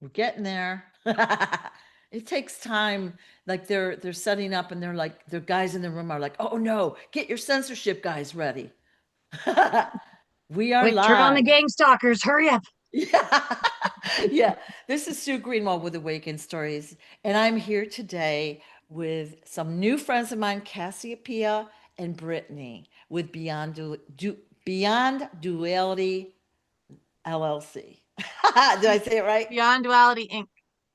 We're getting there. It takes time. Like they're setting up and they're like, the guys in the room are like, oh no, get your censorship guys ready. We are Quick, turn on the live. gang stalkers. Hurry up. Yeah. Yeah. This is Sue Greenwald with Awaken Stories. And I'm here today with some new friends of mine, Cassiopeia and Brittany, with Beyond Duality LLC. Did I say it right? Beyond Duality Inc.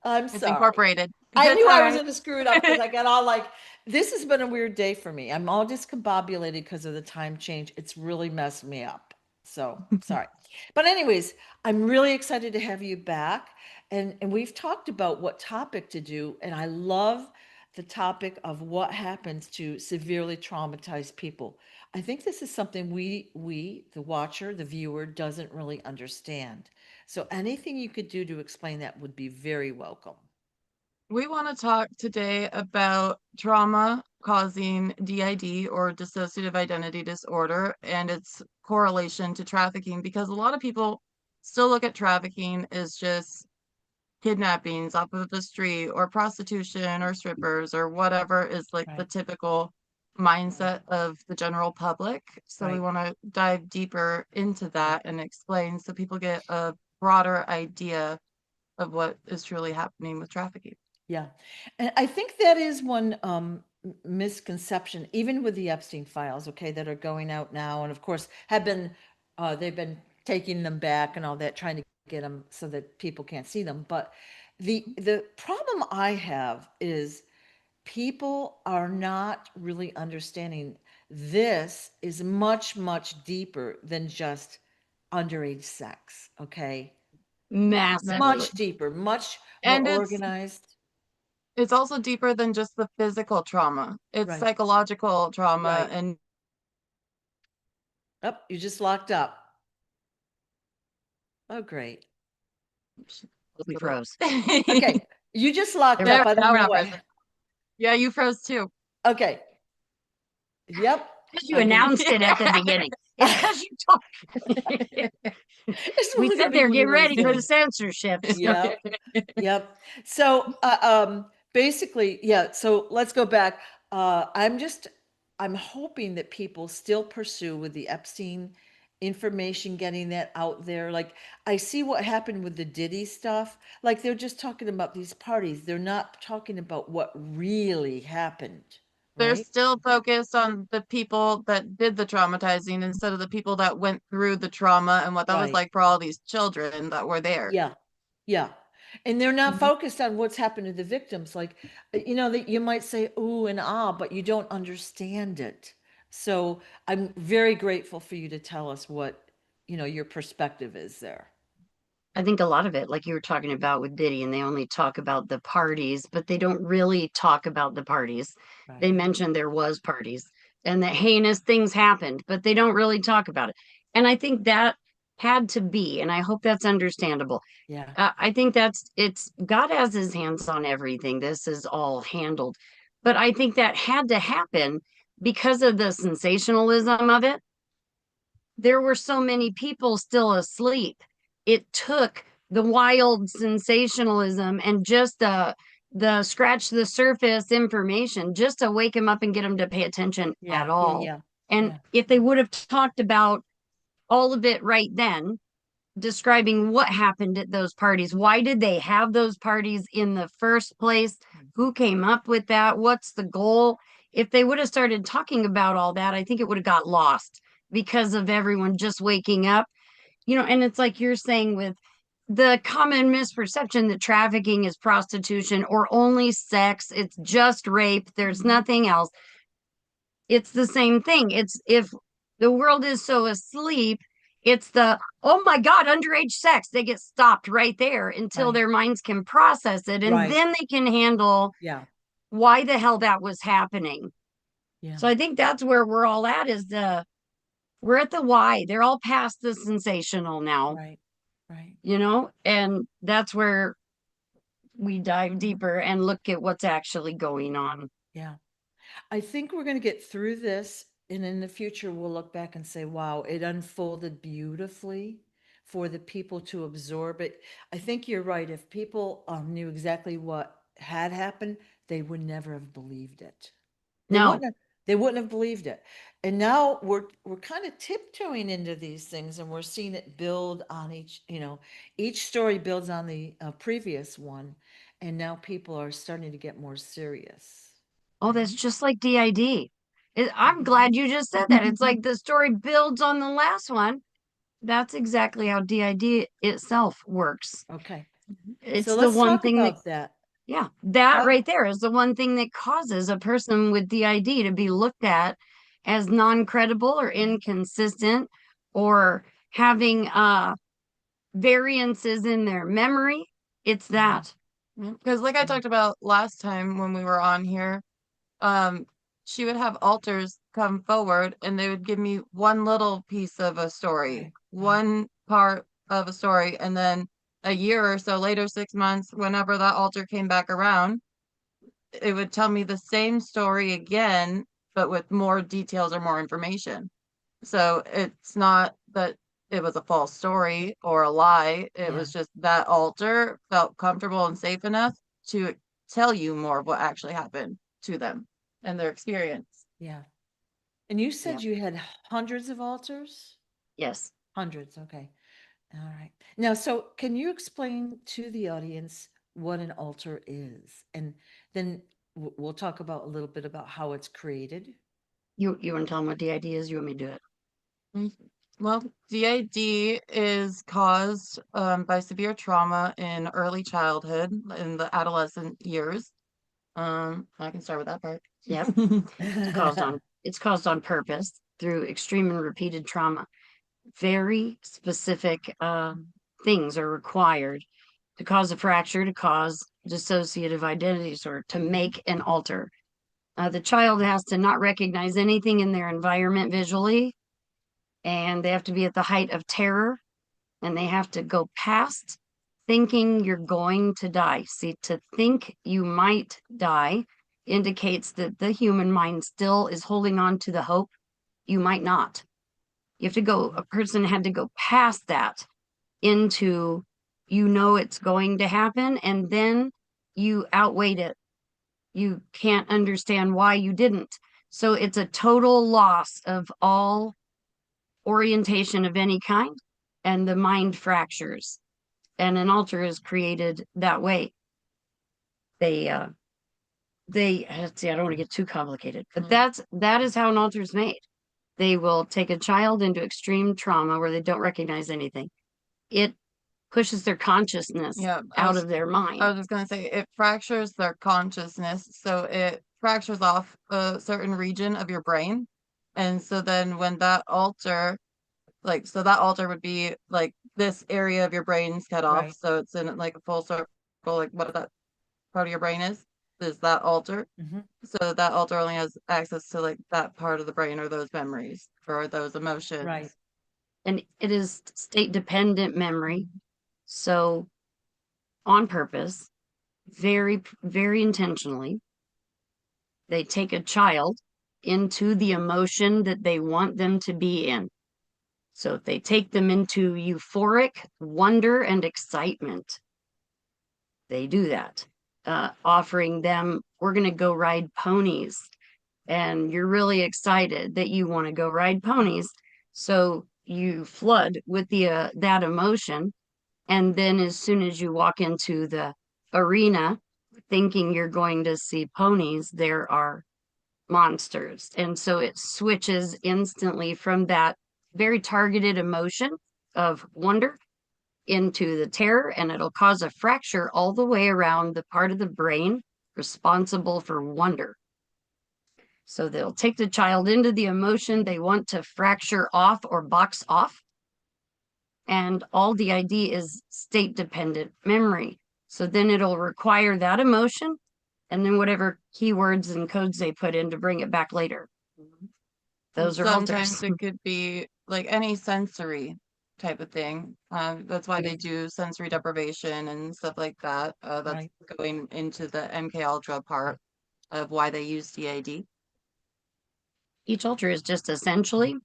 I'm It's sorry. incorporated. I That's knew all I was right. going to screw it up because I got all like, this has been a weird day for me. I'm all discombobulated because of the time change. It's really messed me up. So sorry. But anyways, I'm really excited to have you back. And we've talked about what topic to do. And I love the topic of what happens to severely traumatized people. I think this is something the watcher, the viewer, doesn't really understand. So anything you could do to explain that would be very welcome. We want to talk today about trauma causing DID or dissociative identity disorder and its correlation to trafficking, because a lot of people still look at trafficking as just kidnappings off of the street or prostitution or strippers or whatever is like the Right. typical mindset of the general public. So we Right. want to dive deeper into Right. that and explain so people get a broader idea of what is truly happening with trafficking. Yeah. And I think that is one misconception, even with the Epstein files, okay, that are going out now. And of course, they've been taking them back and all that, trying to get them so that people can't see them. But the problem I have is people are not really understanding this is much, much deeper than just underage sex, okay? Massively. Much deeper, much more And organized. it's also deeper than just the physical trauma. It's Right, psychological trauma right. and Oh, you just locked up. Oh, great. We froze. Okay, you just locked There we up. there, I now don't we're know not what. frozen. Yeah, you froze too. Okay. Yep. Because you I can. announced it at the beginning. It's because you talk. It's We said literally they're what getting I was ready for the doing. censorships. Yep. Yep. So, basically, yeah. So let's go back. I'm hoping that people still pursue with the Epstein information, getting that out there. Like, I see what happened with the Diddy stuff. Like, they're just talking about these parties. They're not talking about what really happened, They're right? still focused on the people that did the traumatizing instead of the people that went through the trauma and what that was Right. like for all these children that were there. Yeah. Yeah. And they're not Mhm. focused on what's happened to the victims. Like, that you might say, ooh and ah, but you don't understand it. So I'm very grateful for you to tell us what, your perspective is there. I think a lot of it, like you were talking about with Diddy, and they only talk about the parties, but they don't really talk about the parties. They Right. mention there was parties and that heinous things happened, but they don't really talk about it. And I think that had to be, and I hope that's understandable. Yeah. I think it's God has his hands on everything. This is all handled. But I think that had to happen because of the sensationalism of it. There were so many people still asleep. It took the wild sensationalism and just the scratch the surface information just to wake them up and get them to pay attention Yeah. at Yeah. all. Yeah. And Yeah. if they would have talked about all of it right then, describing what happened at those parties, why did they have those parties in the first place, who came up with that, what's the goal? If they would have started talking about all that, I think it would have got lost because of everyone just waking up. And it's like you're saying with the common misperception that trafficking is prostitution or only sex, it's just rape, there's Mhm. nothing else. It's the same thing. It's if the world is so asleep, it's the, oh my God, underage sex. They get stopped right there until Right. their minds can process it. And Right. then they can handle Yeah. why the hell that was happening. Yeah. So I think that's where we're all at is we're at the why. They're all past the sensational now, Right. Right. and that's where we dive deeper and look at what's actually going on. Yeah. I think we're going to get through this, and in the future, we'll look back and say, wow, it unfolded beautifully for the people to absorb it. I think you're right. If people knew exactly what had happened, they would never have believed it. They No. wouldn't have, they wouldn't have believed it. And now we're kind of tiptoeing into these things, and we're seeing it build on each story builds on the previous one, and now people are starting to get more serious. Oh, that's just like DID. I'm glad you just said that. It's like the story builds on the last one. That's exactly how DID itself works. Okay. So It's the let's one talk thing that, about that. yeah, that How, right there is the one thing that causes a person with DID to be looked at as non-credible or inconsistent or having variances in their memory. It's that. Because like I talked about last time when we were on here, um, she would have alters come forward and they would give me one little piece of a story, right, right. one part of a story, and then a year or so later, 6 months, whenever that alter came back around, it would tell me the same story again, but with more details or more information. So it's not that it was a false story or a lie. It Yeah, was just that alter felt comfortable and safe enough to tell you more of what actually happened to them and their experience. yeah. And you Yeah. said you had hundreds of altars? Yes. Hundreds, okay. All right. Now, so can you explain to the audience what an altar is? And then we'll talk about a little bit about how it's created. You want to tell them what DID is? You want me to do it? Mm. Well, DID is caused by severe trauma in early childhood, in the adolescent years. I can start with that part. Yep. It's caused on purpose through extreme and repeated trauma. Very specific things are required to cause a fracture, to cause dissociative identity disorder, to make an alter. The child has to not recognize anything in their environment visually, and they have to be at the height of terror, and they have to go past thinking you're going to die. See, to think you might die indicates that the human mind still is holding on to the hope you might not. You have to go, a person had to go past that into, it's going to happen, and then you outweighed it. You can't understand why you didn't. So it's a total loss of all orientation of any kind, and the mind fractures. And an altar is created that way. They let's see, I don't want to get too complicated, but that is how an altar is made. They will take a child into extreme trauma where they don't recognize anything. It pushes their consciousness Yeah, out of their I mind. was just gonna say it fractures their consciousness, so it fractures off a certain region of your brain. And so then when that alter, like, so that alter would be like this area of your brain's cut off, Right. so it's in like a full circle, like what that part of your brain is that alter. Hmm. So that alter only has access to like that part of the brain or those memories or those Right. emotions. And it is state dependent memory. So on purpose, very, very intentionally, they take a child into the emotion that they want them to be in. So if they take them into euphoric wonder and excitement, they do that. Offering them, we're going to go ride ponies. And you're really excited that you want to go ride ponies. So you flood with that emotion. And then as soon as you walk into the arena thinking you're going to see ponies, there are monsters. And so it switches instantly from that very targeted emotion of wonder into the terror, and it'll cause a fracture all the way around the part of the brain responsible for wonder. So they'll take the child into the emotion they want to fracture off or box off. And all the ID is state dependent memory. So then it'll require that emotion and then whatever keywords and codes they put in to bring it back later. And Those are alters. sometimes it could be like any sensory type of thing. That's why they do sensory deprivation and stuff like that. That's Right. going into the MK Ultra part of why they use DAD. Each alter is just essentially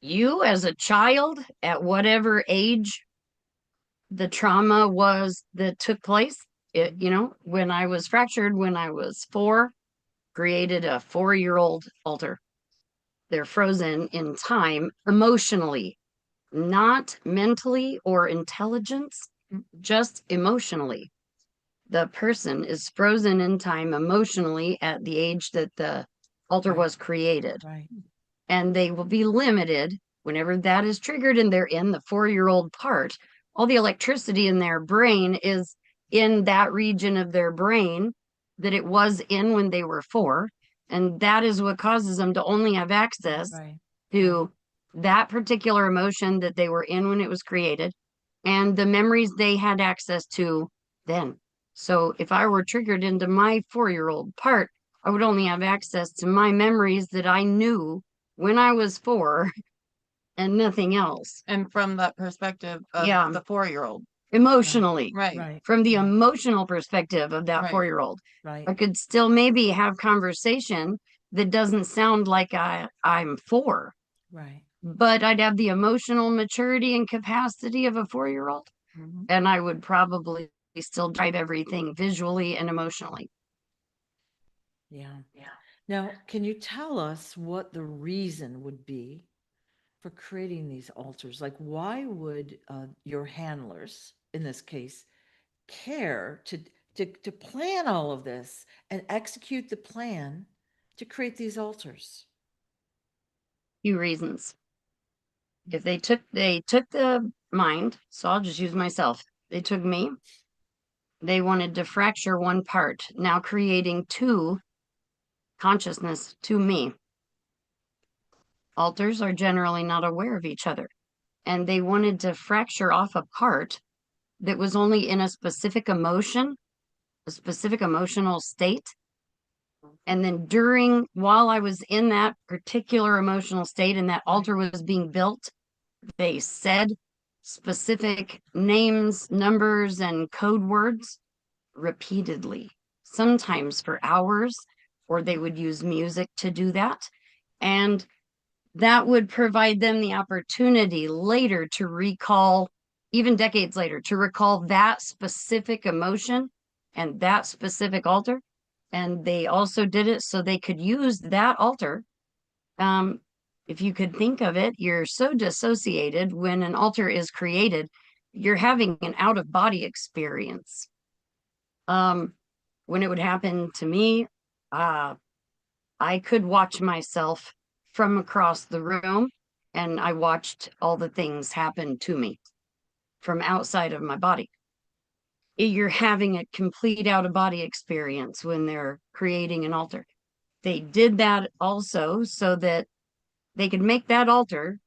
You as a child, at whatever age the trauma was that took place, when I was fractured when I was 4, created a 4-year-old alter. They're frozen in time emotionally, not mentally or intelligence, just emotionally. The person is frozen in time emotionally at the age that the altar Right. was created. Right. And they will be limited whenever that is triggered and they're in the 4-year-old part. All the electricity in their brain is in that region of their brain that it was in when they were 4. And that is what causes them to only have access Right. to that particular emotion that they were in when it was created and the memories they had access to then. So if I were triggered into my 4-year-old part, I would only have access to my memories that I knew when I was 4 and nothing else. And from that perspective of Yeah. the 4-year-old. Emotionally, Right. Right. from the Right. emotional perspective of that Right. 4-year-old, Right. I could still maybe have conversation that doesn't sound like I'm 4, Right. but I'd have the emotional maturity and capacity of a 4-year-old, Mhm. and I would probably still drive everything visually and emotionally. Yeah. Now, can you tell us what the reason would be for creating these altars? Like, why would your handlers, in this case, care to plan all of this and execute the plan to create these altars? Few reasons. If they took the mind, so I'll just use myself. They took me. They wanted to fracture one part, now creating 2 consciousness to me. Alters are generally not aware of each other, and they wanted to fracture off a part that was only in a specific emotion, a specific emotional state. And then while I was in that particular emotional state and that altar was being built, they said specific names, numbers, and code words repeatedly, sometimes for hours, or they would use music to do that. And that would provide them the opportunity later to recall, even decades later, to recall that specific emotion and that specific altar. And they also did it so they could use that altar. Um, if you could think of it, you're so dissociated when an altar is created, you're having an out of body experience. When it would happen to me, uh, I could watch myself from across the room, and I watched all the things happen to me from outside of my body. You're having a complete out of body experience when they're creating an altar. They did that also so that they could make that altar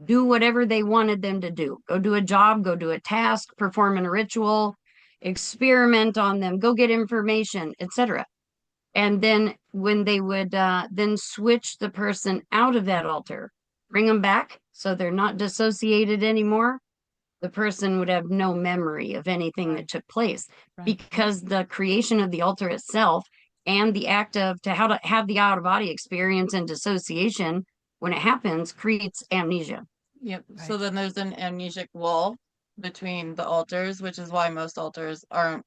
do whatever they wanted them to do. Go do a job, go do a task, perform a ritual, experiment on them, go get information, etc. And then when they would then switch the person out of that altar, bring them back so they're not dissociated anymore, the person would have no memory of anything that took place Right. because the creation of the altar itself and the act of to how to have the out of body experience and dissociation when it happens creates amnesia. Yep. So Right. then there's an amnesic wall between the altars, which is why most altars aren't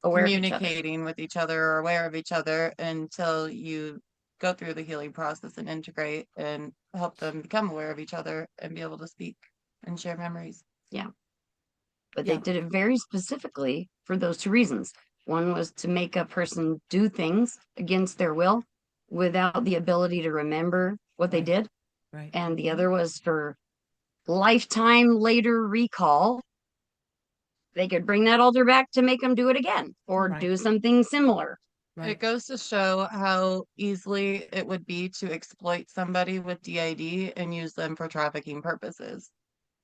Aware of each other. communicating with each other or aware of each other until you go through the healing process and integrate and help them become aware of each other and be able to speak and share memories. Yeah. But Yeah. they did it very specifically for those 2 reasons. One was to make a person do things against their will without the ability to remember what they Right. did. Right. And the other was for lifetime later recall. They could bring that altar back to make them do it again or Right. do something similar. Right. It goes to show how easily it would be to exploit somebody with DID and use them for trafficking purposes.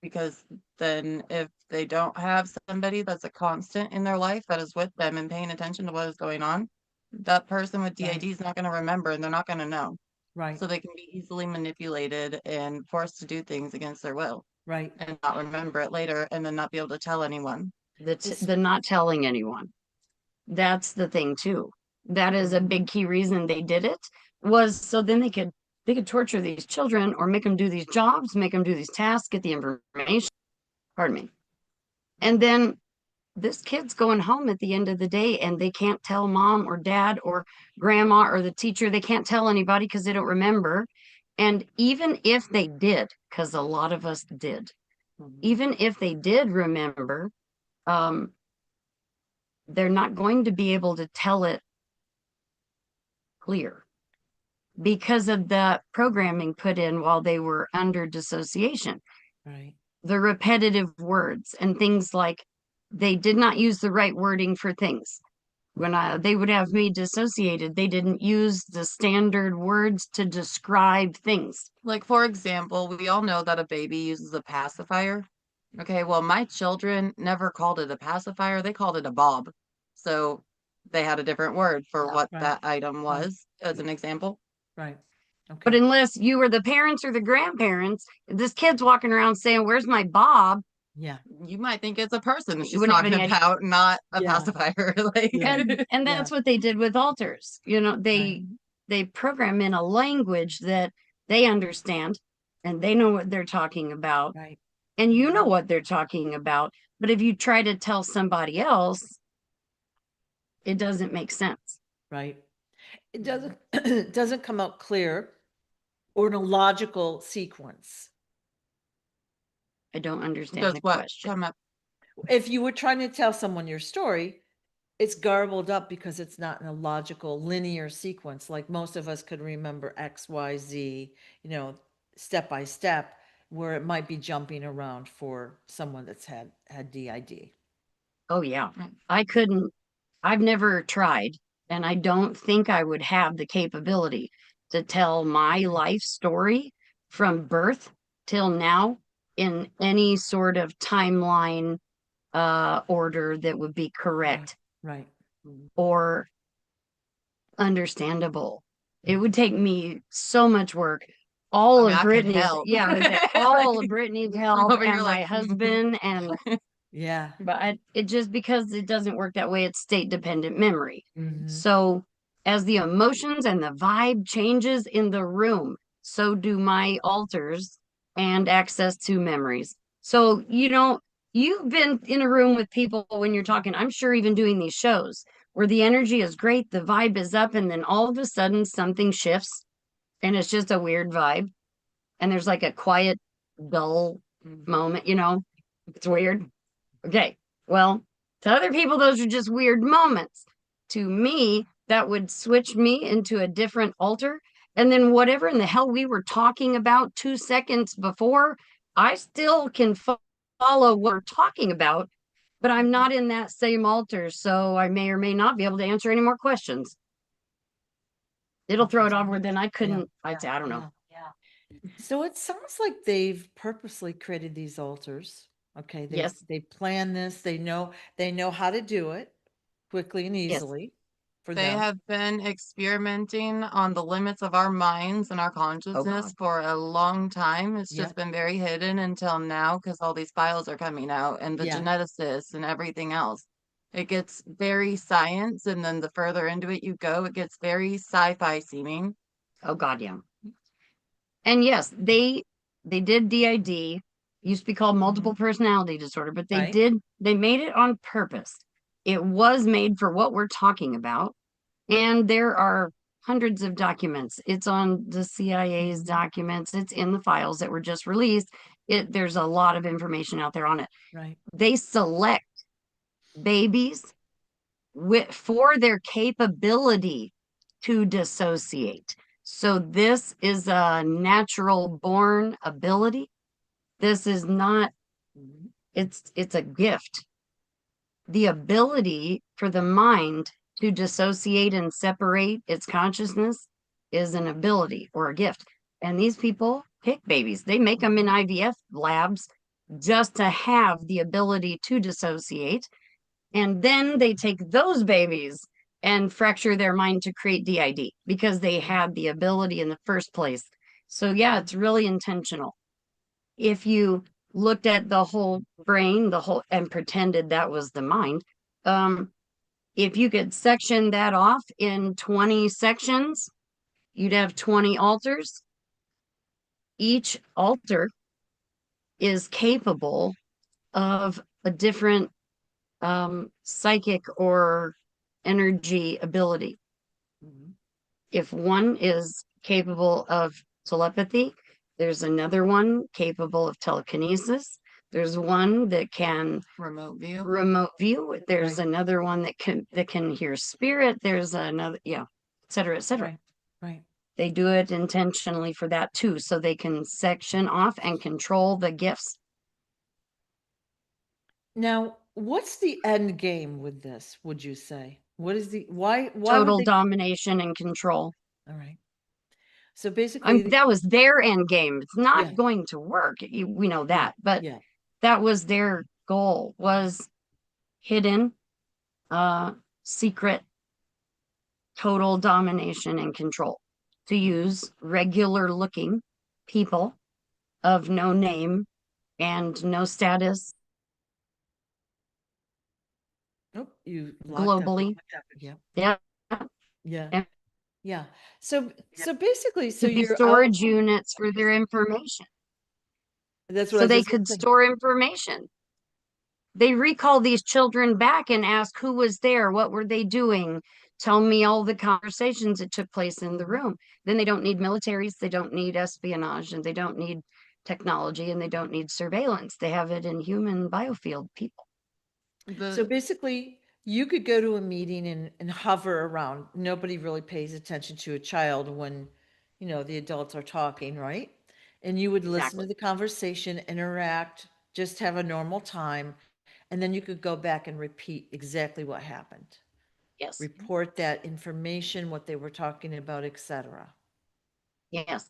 Because then if they don't have somebody that's a constant in their life that is with them and paying attention to what is going on, that person with DID is not going to remember and they're not going to know. Right. So they can be easily manipulated and forced to do things against their will Right. and not remember it later and then not be able to tell anyone. The not telling anyone. That's the thing too. That is a big key reason they did it was so then they could torture these children or make them do these jobs, make them do these tasks, get the information. Pardon me. And then this kid's going home at the end of the day and they can't tell mom or dad or grandma or the teacher, they can't tell anybody because they don't remember. And even if they did, because a lot of us did, even if they did remember, um, they're not going to be able to tell it clear because of the programming put in while they were under dissociation. Right. The repetitive words and things like they did not use the right wording for things. When they would have me dissociated, they didn't use the standard words to describe things. Like, for example, we all know that a baby uses a pacifier. Okay, well, my children never called it a pacifier, they called it a bob. So they had a different word for what Right. that item was, as an example. Right. Okay. But unless you were the parents or the grandparents, this kid's walking around saying, "Where's my Bob?" Yeah. You might think it's a person You she's wouldn't have talking any idea. about, not a Yeah. pacifier. Like, Yeah. And that's what they did with alters. You know, Right. they program in a language that they understand and they know what they're talking about. Right. And you know what they're talking about. But if you try to tell somebody else, it doesn't make sense. Right. It doesn't it doesn't come out clear or in a logical sequence. I don't understand does the what question. come up? If you were trying to tell someone your story, it's garbled up because it's not in a logical linear sequence. Like most of us could remember X, Y, Z, step by step, where it might be jumping around for someone that's had DID. Oh, yeah. Right. I couldn't, I've never tried, and I don't think I would have the capability to tell my life story from birth till now in any sort of timeline order that would be correct Right. or understandable. It would take me so much work. All I mean, of I can Brittany's, help. all of Brittany's help Over here, and my like, husband and Yeah. but it just because it doesn't work that way, it's state dependent memory. Mhm. So as the emotions and the vibe changes in the room, so do my alters and access to memories. So, you've been in a room with people when you're talking, I'm sure even doing these shows where the energy is great, the vibe is up, and then all of a sudden something shifts and it's just a weird vibe. And there's like a quiet, dull moment, it's weird. Okay. Well, to other people, those are just weird moments. To me, that would switch me into a different alter. And then whatever in the hell we were talking about 2 seconds before, I still can follow what we're talking about, but I'm not in that same alter. So I may or may not be able to answer any more questions. It'll throw it off where then I couldn't, I'd say, I don't know. So it sounds like they've purposely created these altars. Okay, Yes. they plan this, they know how to do it quickly and Yes. easily for They them. have been experimenting on the limits of our minds and our consciousness for a long time. It's Yeah. just been very hidden until now because all these files are coming out and the Yeah. geneticists and everything else. It gets very science, and then the further into it you go, it gets very sci-fi seeming. Oh God, yeah. And yes, they did DID, used to be called multiple personality disorder, but Right. they made it on purpose. It was made for what we're talking about. And there are hundreds of documents. It's on the CIA's documents. It's in the files that were just released. There's a lot of information out there on it. Right. They select babies for their capability to dissociate. So this is a natural born ability. This is not, it's a gift. The ability for the mind to dissociate and separate its consciousness is an ability or a gift. And these people pick babies. They make them in IVF labs just to have the ability to dissociate. And then they take those babies and fracture their mind to create DID because they had the ability in the first place. So, yeah, it's really intentional. If you looked at the whole brain, and pretended that was the mind, if you could section that off in 20 sections, you'd have 20 alters. each altar is capable of a different psychic or energy ability. Mhm. If one is capable of telepathy, there's another one capable of telekinesis. There's one that can Remote view. remote view. There's Right. another one that can hear spirit. There's another, yeah, et cetera, et cetera. Right. Right. They do it intentionally for that too, so they can section off and control the gifts. Now, what's the end game with this, would you say? What is the why would Total they domination and control. all right. So basically, That was their end game. It's yeah, not going to work. We know yeah, that, but yeah. that was their goal, was hidden, secret, total domination and control, to use regular looking people of no name and no status Oh, you locked up. globally. Yeah. Yeah. Yeah. And Yeah. So basically, so to be you're out. storage units for their information. That's what I So was they just gonna could say. store information. They recall these children back and ask who was there, what were they doing, tell me all the conversations that took place in the Mhm. room. Then they don't need militaries, they don't need espionage, and they don't need technology, and they don't need surveillance. They have it in human biofield people. So The basically, you could go to a meeting and hover around. Nobody really pays attention to a child when, the adults are talking, right? And you would listen Exactly. to the conversation, interact, just have a normal time, and then you could go back and repeat exactly what happened. Yes. Report that information, what they were talking about, etc. Yes.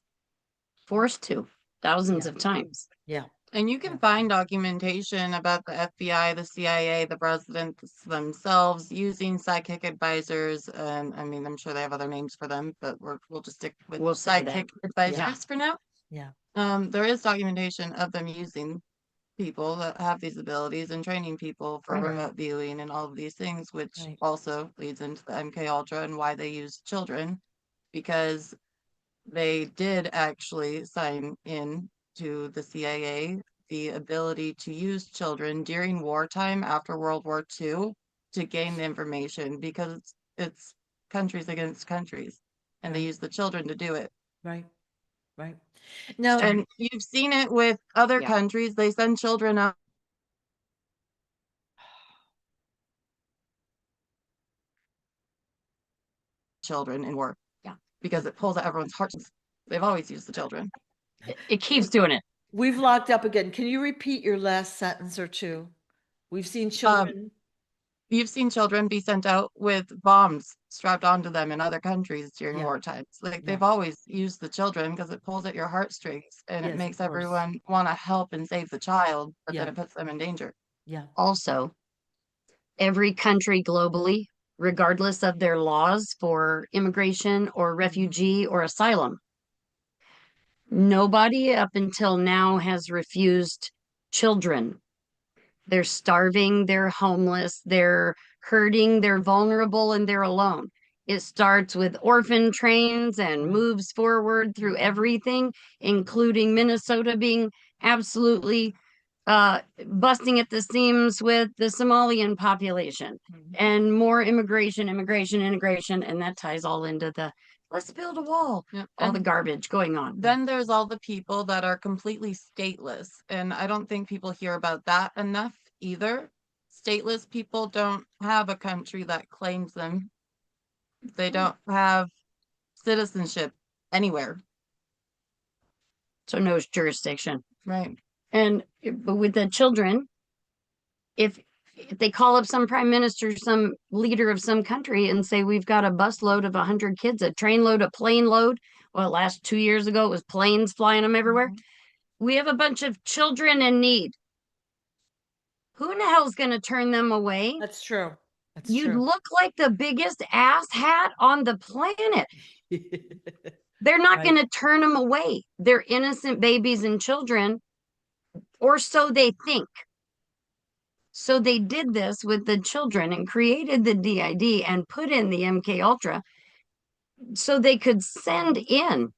Forced to thousands Yeah, of times. yeah, And you yeah, can find documentation about the FBI, the CIA, the presidents themselves using psychic advisors. And I mean, I'm sure they have other names for them, but we'll just stick with We'll say that. psychic yeah, advisors for now. yeah. There is documentation of them using people that have these abilities and training people for Right. remote viewing and all of these things, which Right. also leads into the MK Ultra and why they use children, because they did actually sign in to the CIA the ability to use children during wartime after World War II to gain the information, because it's countries against countries, and they Right, use the children to do it. right, right. Now, And you've seen it with other Yeah. countries. They send children out, children in war, Yeah. because it pulls at everyone's hearts. They've always used the children. It keeps doing it. we've locked up again. Can you repeat your last sentence or two? We've seen Um, children. You've seen children be sent out with bombs strapped onto them in other countries during Yeah, war times. Like, yeah, they've always used the children because it pulls at your heartstrings and it yes, of makes course. everyone want to help and save the child, but then Yeah, it puts them in danger. yeah, Also, every country globally, regardless of their laws for immigration or refugee or asylum, nobody up until now has refused children. They're starving, they're homeless, they're hurting, they're vulnerable, and they're alone. It starts with orphan trains and right, moves forward through everything, including Minnesota being absolutely busting at the seams with the Somalian population mhm, and more immigration, immigration, integration. And that ties all into the let's build a wall, Yeah. all the And garbage going on. then there's all the people that are completely stateless. And I don't think people hear about that enough either. Stateless people don't have a country that claims them. They don't have citizenship anywhere. So no jurisdiction. Right. And but with the children, if they call up some prime minister, some leader of some country and say, we've got a bus load of 100 kids, a train load, a plane load. Well, last 2 years ago, it was planes flying them everywhere. Mhm. We have a bunch of children in need. Who in the hell is going to turn them away? that's true. That's You'd true. look like the biggest ass hat on the planet. They're not Right, going to turn them away. They're innocent babies and children, or so they think. So they did this with the children and created the DID and put in the MK Ultra so they could send in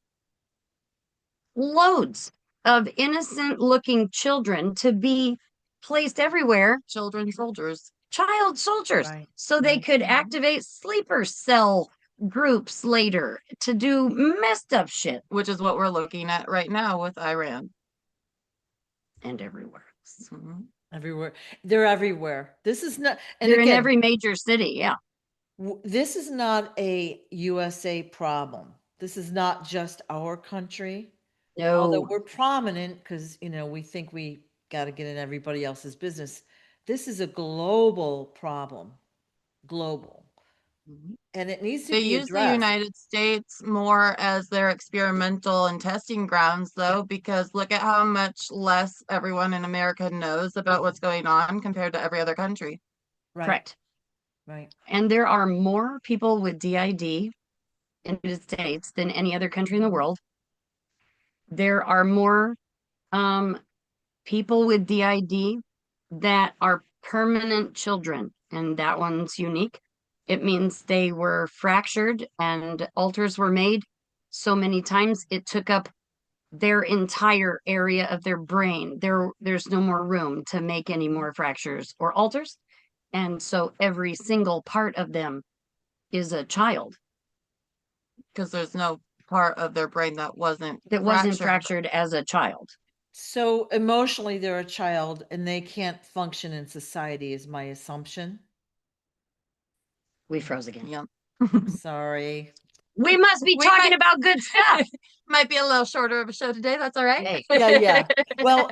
loads of innocent looking children to be placed everywhere, Children soldiers. child soldiers, Right, so they right. could activate sleeper cell groups later to do messed up shit. Which is what we're looking at right now with Iran. And everywhere. Mhm. Everywhere. They're everywhere. This is not, and They're in again, every major city. Yeah. this is not a USA problem. This is not just our country. Although No, we're prominent because, we think we got to get in everybody else's business. This is a global problem, global, Mhm. and it needs to They be use the addressed. United States more as their experimental and testing grounds, Yeah, though, because look at how much less everyone in America knows about what's going on compared to every other country. right, correct. right, And there are more people with DID in the United States than any other country in the world. There are more um, people with DID that are permanent children, and that one's unique. It means they were fractured and alters were made so many times it took up their entire area of their brain. There's no more room to make any more fractures or alters. And so every single part of them is a child Because there's no part of their brain that wasn't that wasn't fractured. fractured as a child. so emotionally they're a child and they can't function in society is my assumption. We froze again. Yeah. I'm sorry. We must be We talking might- about good stuff. Might be a little shorter of a show today. That's all right. Hey, Yeah. Well,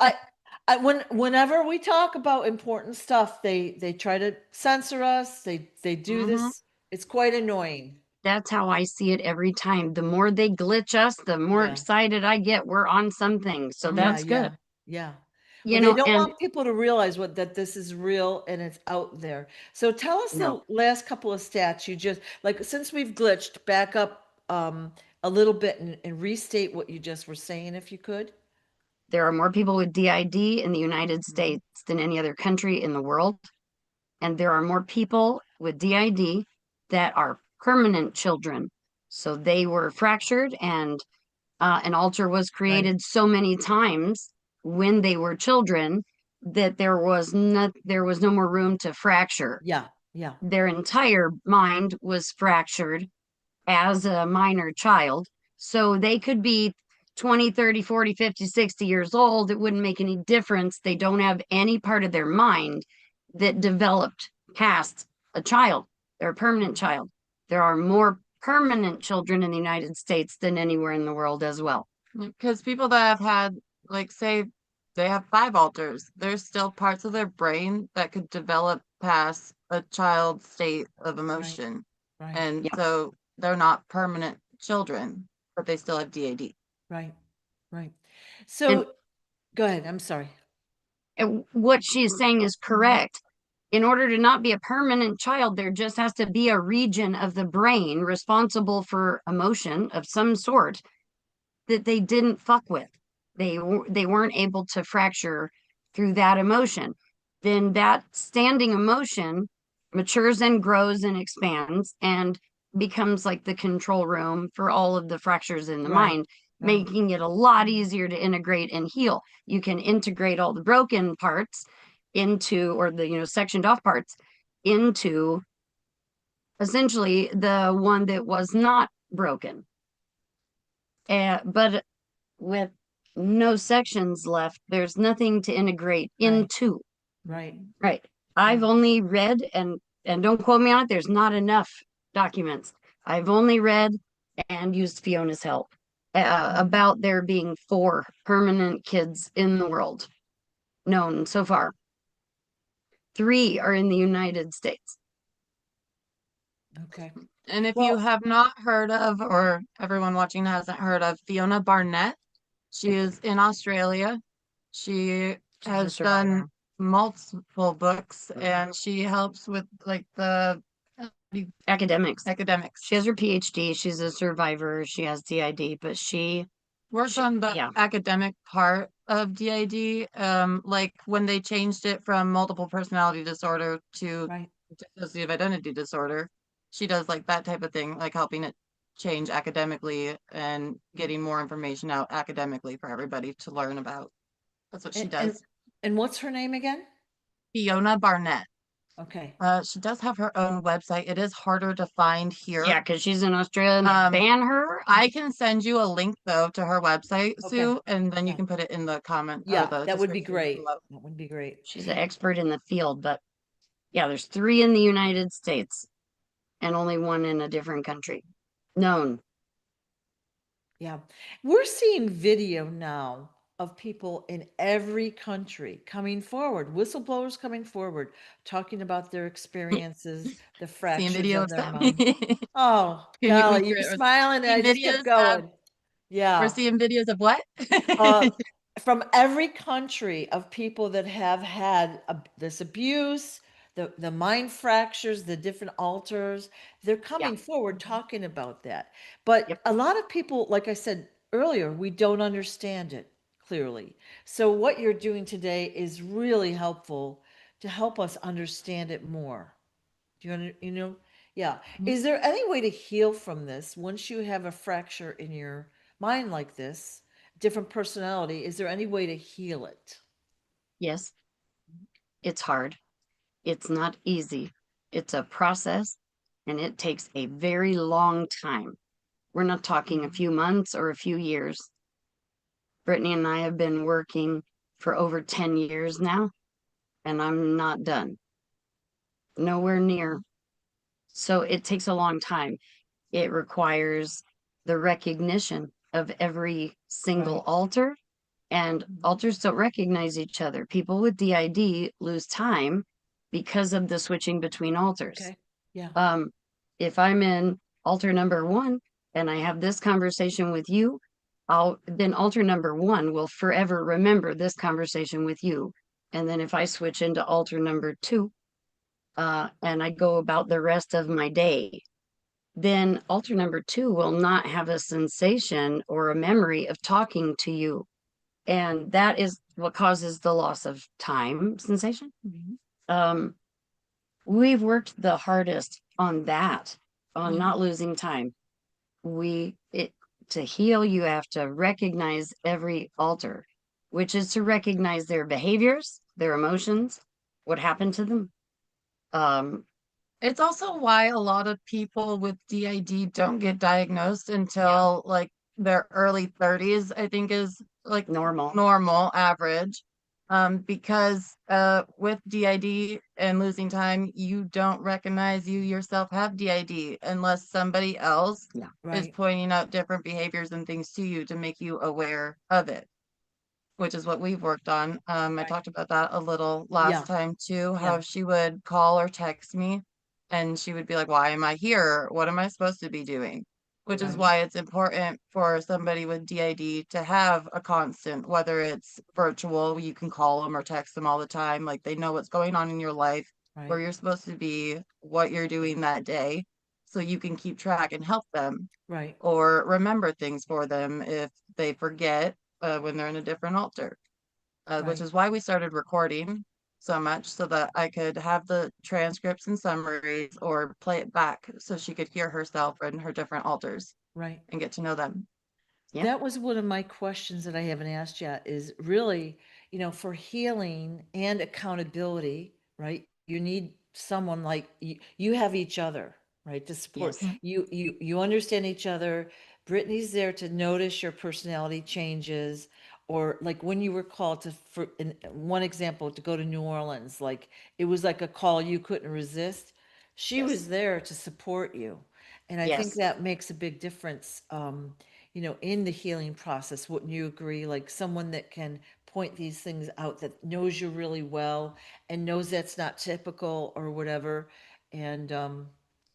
whenever we talk about important stuff, they try to censor us. They do Mhm. this. It's quite annoying. that's how I see it every time. The more they glitch us, the more Yeah. excited I get. We're on something. So Mhm. that's Yeah. good. Yeah. Well, You they know, don't and want people to realize that this is real and it's out there. So tell us no, the last couple of stats you just like since we've glitched, back up a little bit and restate what you just were saying if you could. there are more people with DID in the United Mhm. States than any other country in the world. And there are more people with DID that are permanent children. So they were fractured and an altar was Right. created so many times when they were children that there was no more room to fracture. Yeah. Yeah. Their entire mind was fractured as a minor child. So they could be 20, 30, 40, 50, 60 years old. It wouldn't make any difference. They don't have any part of their mind that developed past a child. They're a permanent child. There are more permanent children in the United States than anywhere in the world as well. Because people that have had, like, say, they have 5 alters, there's still parts of their brain that could develop past a child state of Right. emotion. Right. And Yeah. so they're not permanent children, but they still have DAD. Right. Right. And So go ahead. I'm sorry. what she's saying is correct. In order to not be a permanent child, there just has to be a region of the brain responsible for emotion of some sort that they didn't fuck with. They weren't able to fracture through that emotion. Then that standing emotion matures and grows and expands and becomes like the control room for all of the fractures in the Right. mind, Right. making it a lot easier to integrate and heal. You can integrate all the broken parts into, or the, sectioned off parts into essentially the one that was not broken. But with no sections left, there's nothing to integrate Right. into. Right. Right. I've Right. only read, and don't quote me on it, there's not enough documents. I've only read and used Fiona's help about there being 4 permanent kids in the world known so far. 3 are in the United States. Okay. And if you Well, have not heard of, or everyone watching hasn't heard of, Fiona Barnett, she is in Australia. She She's a has survivor. done multiple books and she helps with like the Academics. academics. She has her PhD. She's a survivor. She has DID, but Worked on the yeah. academic part of DID, like when they changed it from multiple personality disorder to right. dissociative identity disorder. She does like that type of thing, like helping it change academically and getting more information out academically for everybody to learn about. That's what she And does. what's her name again? Fiona Barnett. Okay. She does have her own website. It is harder to find here. Yeah, because she's in Australia and they ban her. I can send you a link though to her website, Okay. Sue, and then you Yeah. can put it in the comment or Yeah, the that would be description great. below. That would be great. She's an expert in the field, but yeah, there's 3 in the United States and only 1 in a different country. Known. Yeah. We're seeing video now of people in every country coming forward, whistleblowers coming forward, talking about their experiences, the Seeing fractures video of of their stuff. mind. Oh, Can you, golly, you were smiling and I seeing just kept videos of, going. we're Yeah. seeing videos of what? Uh, from every country of people that have had this abuse, the mind fractures, the different alters, they're Yeah. coming forward talking about that. But Yep. a lot of people, like I said earlier, we don't understand it clearly. So what you're doing today is really helpful to help us understand it more. Do you know? Yeah. Is there any way to heal from this once you have a fracture in your mind like this, different personality? Is there any way to heal it? Yes, it's hard. It's not easy. It's a process and it takes a very long time. We're not talking a few months or a few years. Brittany and I have been working for over 10 years now, and I'm not done. Nowhere near. So it takes a long time. It requires the recognition of every single Right. alter, and alters don't recognize each other. People with DID lose time because of the switching between alters. Okay. Yeah. Um, if I'm in alter number 1 and I have this conversation with you, then alter number 1 will forever remember this conversation with you. And then if I switch into alter number 2, and I go about the rest of my day, then alter number 2 will not have a sensation or a memory of talking to you. And that is what causes the loss of time sensation. Um, we've worked the hardest on that, on not losing time. To heal, you have to recognize every alter, which is to recognize their behaviors, their emotions, what happened to them. Um, It's also why a lot of people with DID don't get diagnosed until like their early 30s, I think is like Normal. normal average. Because with DID and losing time, you don't recognize you yourself have DID unless somebody else Yeah. is Right. pointing out different behaviors and things to you to make you aware of it, which is what we've worked on. I Right. talked about that a little Yeah. last time too, Yeah. how she would call or text me and she would be like, why am I here? What am I supposed to be doing? Which is Right. why it's important for somebody with DID to have a constant, whether it's virtual, you can call them or text them all the time. Like they know what's going on in your life, where Right. you're supposed to be, what you're doing that day, so you can keep track and help them Right. or remember things for them if they forget when they're in a different altar, which Right. is why we started recording so much so that I could have the transcripts and summaries or play it back so she could hear herself and her different altars Right. and get to know them. yeah. That was one of my questions that I haven't asked yet is really, for healing and accountability, right? You need someone like you have each other, right? To support Yes. you understand each other. Brittany's there to notice your personality changes or like when you were called to for in one example to go to New Orleans, like it was like a call you couldn't resist. She Yes. was there to support you. And I think Yes. that makes a big difference. In the healing process, wouldn't you agree? Like someone that can point these things out that knows you really well and knows that's not typical or whatever. And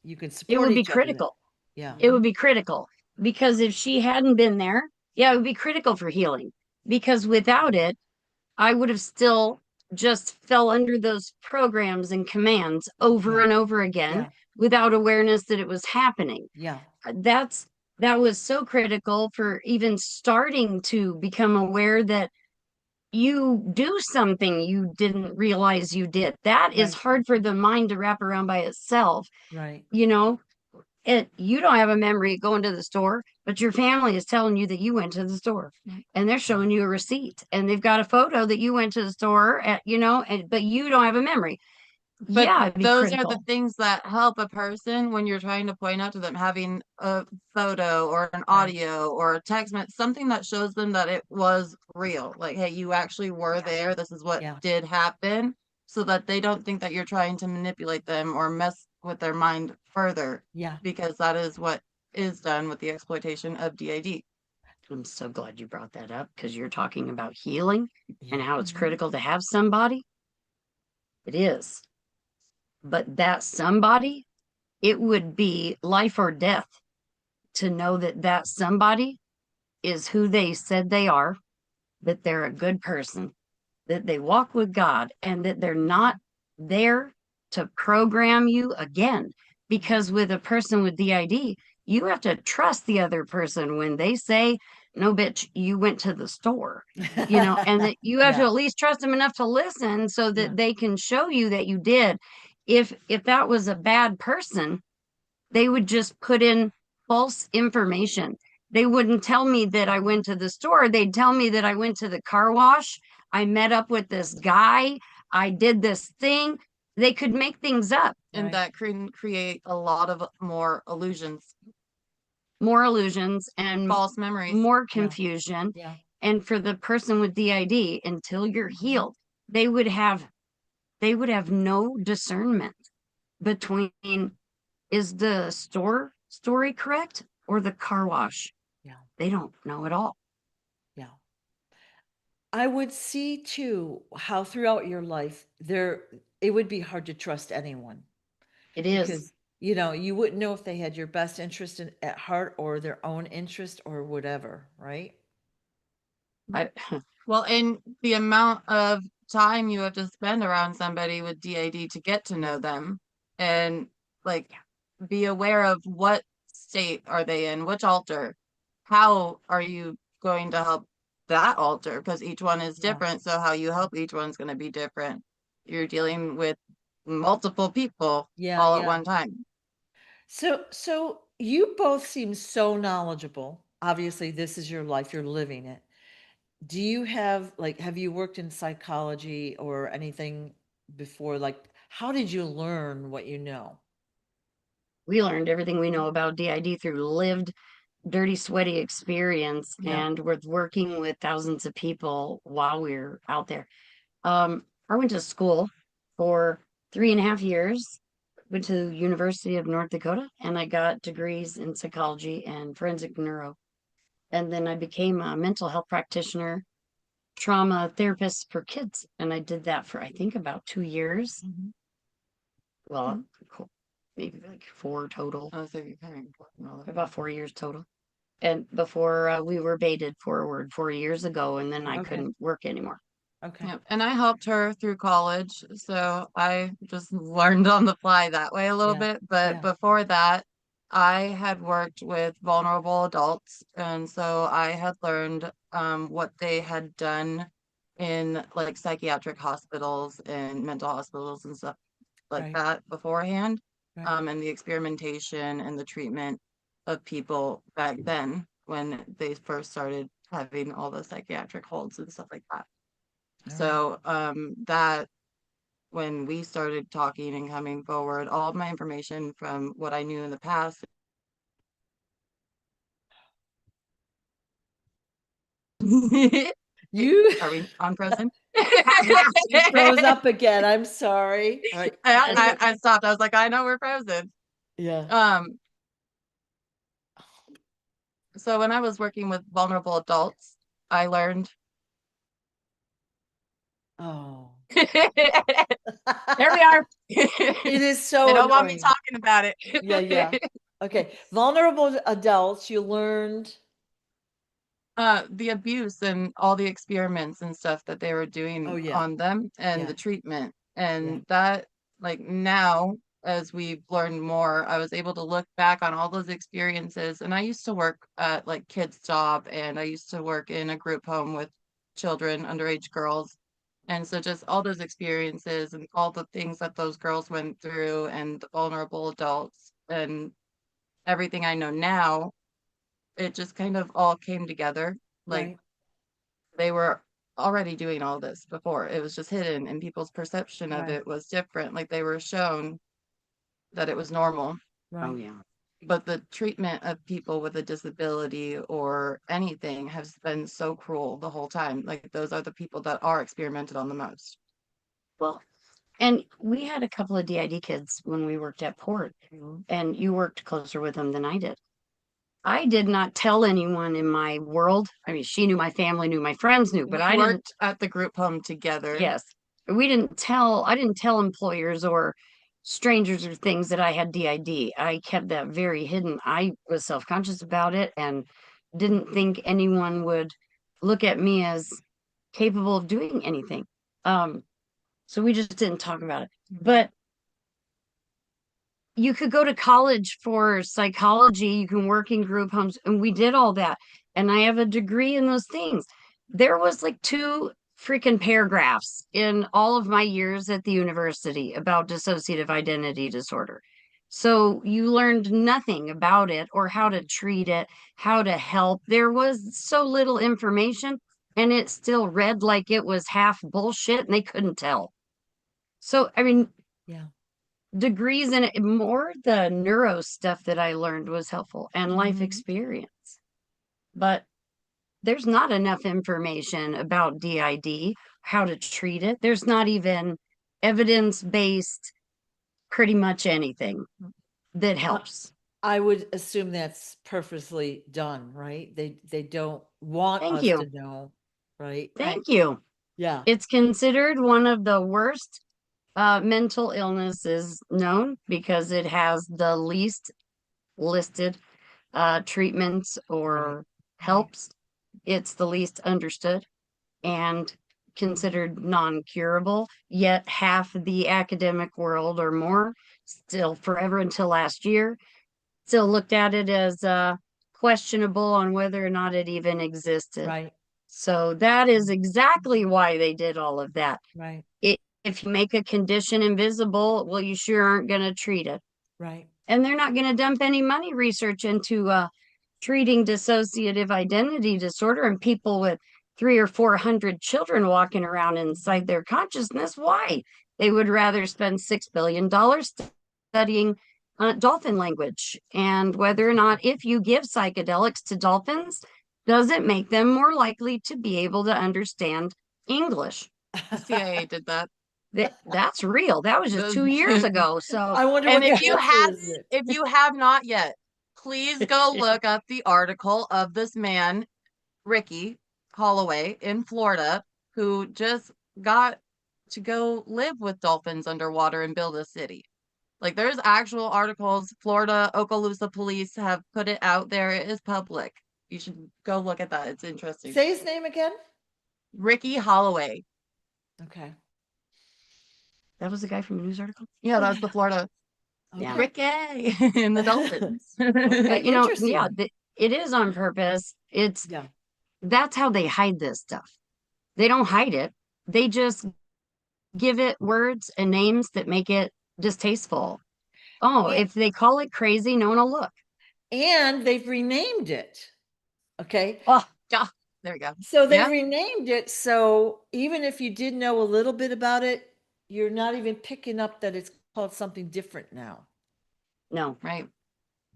you can It support would be each other. critical. Yeah, It would be critical because if she hadn't been there, yeah, it would be critical for healing. Because without it, I would have still just fell under those programs and commands over yeah, and over again yeah, without awareness that it was happening. yeah, That's that was so critical for even starting to become aware that you do something you didn't realize you did. That is right, hard for the mind to wrap around by itself, right, you know. You don't have a memory going to the store, but your family is telling you that you went to the store, and they're showing you a receipt, and they've got a photo that you went to the store at, but you don't have a memory. But Yeah, it'd be those are the critical. things that help a person when you're trying to point out to them having a photo or an Right. audio or a text message, something that shows them that it was real. Like, hey, you actually were there. This is what Yeah. did happen, so that they don't think that you're trying to manipulate them or mess with their mind further, Yeah. because that is what is done with the exploitation of DID. I'm so glad you brought that up because you're talking about healing Yeah. and how it's Mhm. critical to have somebody. It is. But that somebody, it would be life or death to know that that somebody is who they said they are, that they're a good person, that they walk with God, and that they're not there to program you again. Because with a person with DID, you have to trust the other person when they say, no, bitch, you went to the store, and that you have to Yeah. at least trust them enough to listen so Yeah. that they can show you that you did. If that was a bad person, they would just put in false information. They wouldn't tell me that I went to the store. They'd tell me that I went to the car wash. I met up with this guy. I did this thing. They could make things up, And Right. that can create a lot of more illusions, more illusions and false memories. more Yeah. confusion. Yeah. And for the person with DID, until you're healed, they would have no discernment between, is the store story correct or the car wash? Yeah. They don't know at all. Yeah. I would see too how throughout your life it would be hard to trust anyone It is. because you wouldn't know if they had your best interest at heart or their own interest or whatever, right? I, Well, and the amount of time you have to spend around somebody with DID to get to know Yeah. them, and like be aware of what state are they in, which altar, how are you going to help that altar, because each one is Yeah. different, so how you help each one's going to be different. You're dealing with multiple people Yeah. all at Yeah. one time. So you both seem so knowledgeable. Obviously, this is your life, you're living it. Do you have you worked in psychology or anything before? Like, how did you learn what you know? we learned everything we know about DID through lived, dirty, sweaty experience Yeah. and with working with thousands of people while we are out there. I went to school for 3.5 years, went to the University of North Dakota, and I got degrees in psychology and forensic neuro. And then I became a mental health practitioner, trauma therapist for kids. And I did that for, I think, about 2 years. Mhm. Well, maybe like four total, Oh, so you're kind of important all of it. about 4 years total. And before we were baited forward 4 years ago, and then I Okay. couldn't work anymore. Okay. Yep. And I helped her through college, so I just learned on the fly that way a little Yeah. bit. But Yeah. before that, I had worked with vulnerable adults, and so I had learned what they had done in like psychiatric hospitals and mental hospitals and stuff like Right. that beforehand, Right. and the experimentation and the treatment of people back then when they first started having all the psychiatric holds and stuff like that. All right. So that when we started talking and coming forward, all of my information from what I knew in the past. You Are we on frozen? you froze up again. I'm sorry. All right. I stopped. I was like, I know we're frozen. Yeah. Um, so when I was working with vulnerable adults, I learned. Oh. There we are. It is They so don't want me annoying. talking about Yeah, yeah. it. Okay. Vulnerable adults, you learned. The abuse and all the experiments and stuff that they were doing Oh yeah. on them and Yeah. the treatment. Yeah. And that, like now, as we've learned more, I was able to look back on all those experiences. And I used to work at like kids' job, and I used to work in a group home with children, underage girls. And so just all those experiences and all the things that those girls went through and the vulnerable adults and everything I know now, it just kind of all came together. Like Right, they were already doing all this before. It was just hidden and people's perception of right, it was different. Like they were shown that it was normal. Oh right. yeah. But the treatment of people with a disability or anything has been so cruel the whole time. Like those are the people that are experimented on the most. Well, and we had a couple of DID kids when we worked at Port, Mhm. and you worked closer with them than I did. I did not tell anyone in my world. I mean, she knew, my family knew, my friends knew, but We I didn't. worked at the group home together. Yes. I didn't tell employers or strangers or things that I had DID. I kept that very hidden. I was self-conscious about it and didn't think anyone would look at me as capable of doing anything. So we just didn't talk about it. But you could go to college for psychology, you can work in group homes, and we did all that. And I have a degree in those things. There was like two freaking paragraphs in all of my years at the university about dissociative identity disorder. So you learned nothing about it or how to treat it, how to help. There was so little information, and it still read like it was half bullshit and they couldn't tell. So, I mean, Yeah. degrees in it, more the neuro stuff that I learned was helpful and life Mhm. experience. But there's not enough information about DID, how to treat it. There's not even evidence-based pretty much anything that Uh, helps. I would assume that's purposely done, right? They don't want Thank us you. to know, right? Thank you. Yeah, It's considered one of the worst mental illnesses known because it has the least listed treatments right, or right. helps. It's the least understood and considered non-curable, yet half the academic world or more, still forever until last year, still looked at it as questionable on whether or not it even existed. Right, So that is exactly why they did all of that. right, If you make a condition invisible, well, you sure aren't going to treat it. right. And they're not going to dump any money research into treating dissociative identity disorder and people with 300 or 400 children walking around inside their consciousness. Why? They would rather spend $6 billion studying dolphin language and whether or not, if you give psychedelics to dolphins, does it make them more likely to be able to understand English? The CIA did that. That's real. That was just 2 years ago. So, I wonder And what the if you answer is. hadn't, if you have not yet, please go look up the article of this man, Ricky Holloway in Florida, who just got to go live with dolphins underwater and build a city. Like there's actual articles. Florida Okaloosa police have put it out there. It is public. You should go look at that. It's interesting. Say his name again. Ricky Holloway. Okay. that was the guy from a news article. Yeah, that's the Florida Yeah. Okay. Ricky and the dolphins. Okay. But yeah, Interesting. it is on purpose. Yeah. That's how they hide this stuff. They don't hide it. They just give it words and names that make it distasteful. Oh, And, if they call it crazy, no one will look. and they've renamed it. Okay. Oh, Yeah, there we go. So they Yeah, renamed it. So even if you did know a little bit about it, you're not even picking up that it's called something different now. no. right.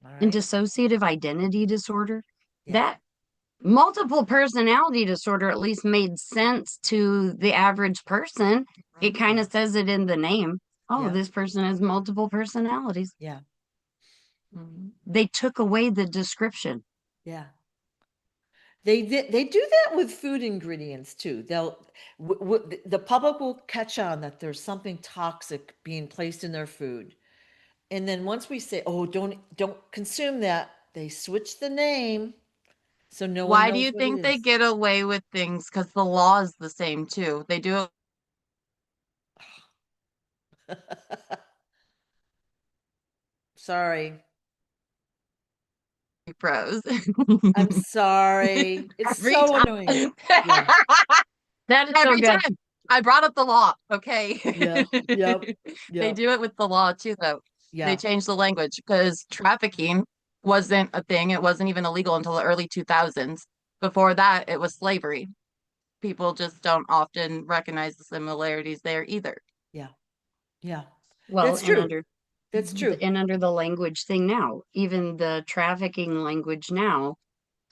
All And right. dissociative identity disorder, Yeah. that multiple personality disorder at least made sense to the average person. It kind Yeah. of says it in the name. Oh, Yeah. this person has multiple personalities. Yeah. Mhm. They took away the description. Yeah. They do that with food ingredients too. The public will catch on that there's something toxic being placed in their food. And then once we say, "Oh, don't consume that," they switch the name so no one Why do knows you what it think they is. get away with things? Because the law is the same too. They do it Sorry. with pros. I'm sorry. It's Every so time. annoying. Yeah. That is so Every good. time. I brought up the law, okay? Yeah. Yep. They Yep. do it with the law too, though. They Yeah. change the language because trafficking wasn't a thing. It wasn't even illegal until the early 2000s. Before that, it was slavery. People just don't often recognize the similarities there either. Yeah. Yeah. Well, That's true. That's true. and under the language thing now, even the trafficking language now,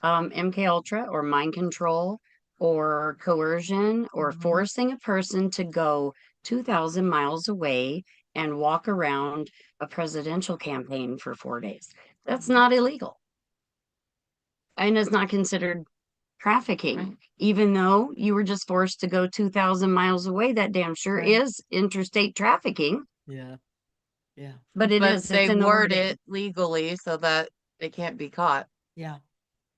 MK Ultra or mind control or coercion or Mhm. forcing a person to go 2,000 miles away and walk around a presidential campaign for 4 days. That's not illegal and is not considered trafficking. Right. Even though you were just forced to go 2,000 miles away, that damn sure Right. is interstate trafficking, Yeah. Yeah. but it But is, they it's in the word wording. it legally so that they can't be caught. Yeah.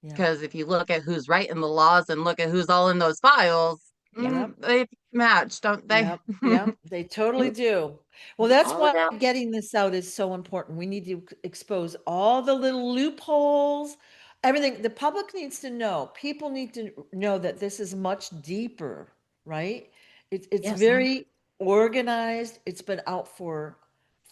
Yeah. Because if you look at who's writing the laws and look at who's all in those files, Yep. they match, don't they? Yep, yep, they totally And do. Well, that's all of why that, getting this out is so important. We need to expose all the little loopholes, everything. The public needs to know. People need to know that this is much deeper, right? It's yes, very organized. It's been out for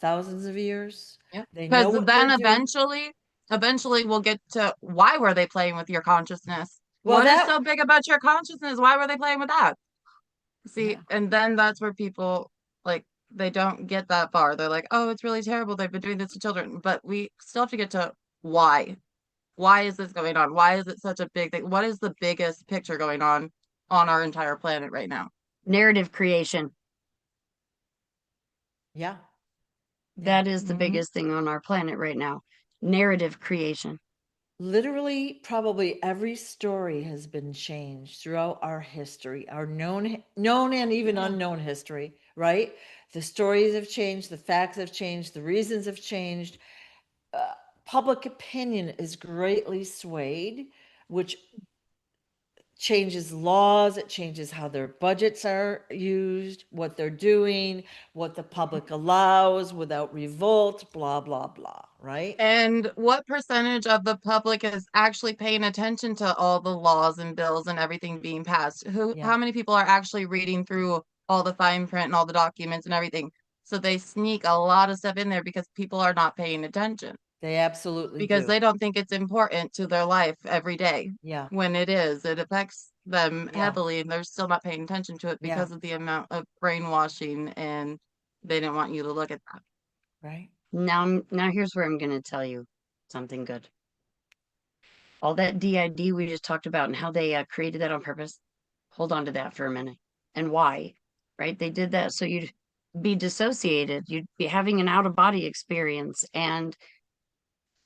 thousands of years. Yeah. They know Because what they're then doing. eventually we'll get to why were they playing with your consciousness? Well, What is that, so big about your consciousness? Why were they playing with that? See, yeah, and then that's where people like they don't get that far. They're like, oh, it's really terrible. They've been doing this to children. But we still have to get to why. Why is this going on? Why is it such a big thing? What is the biggest picture going on our entire planet right now? narrative creation. yeah, yeah. That is the Mhm. biggest thing on our planet right now. Narrative creation. Literally, probably every story has been changed throughout our history, our known and even Yeah. unknown history, right? The stories have changed, the facts have changed, the reasons have changed. Uh, Public opinion is greatly swayed, which changes laws, it changes how their budgets are used, what they're doing, what the public allows without revolt, blah, blah, blah, right? And what percentage of the public is actually paying attention to all the laws and bills and everything being passed? Yeah, How many people are actually reading through all the fine print and all the documents and everything? So they sneak a lot of stuff in there because people are not paying attention they absolutely because do. they don't think it's important to their life every day. Yeah, When it is, it affects them yeah, heavily and they're still not paying attention to it yeah, because of the amount of brainwashing and they didn't want you to look at that. right? Now here's where I'm going to tell you something good. All that DID we just talked about and how they created that on purpose. Hold on to that for a minute. And why, right? They did that so you'd be dissociated, you'd be having an out of body experience and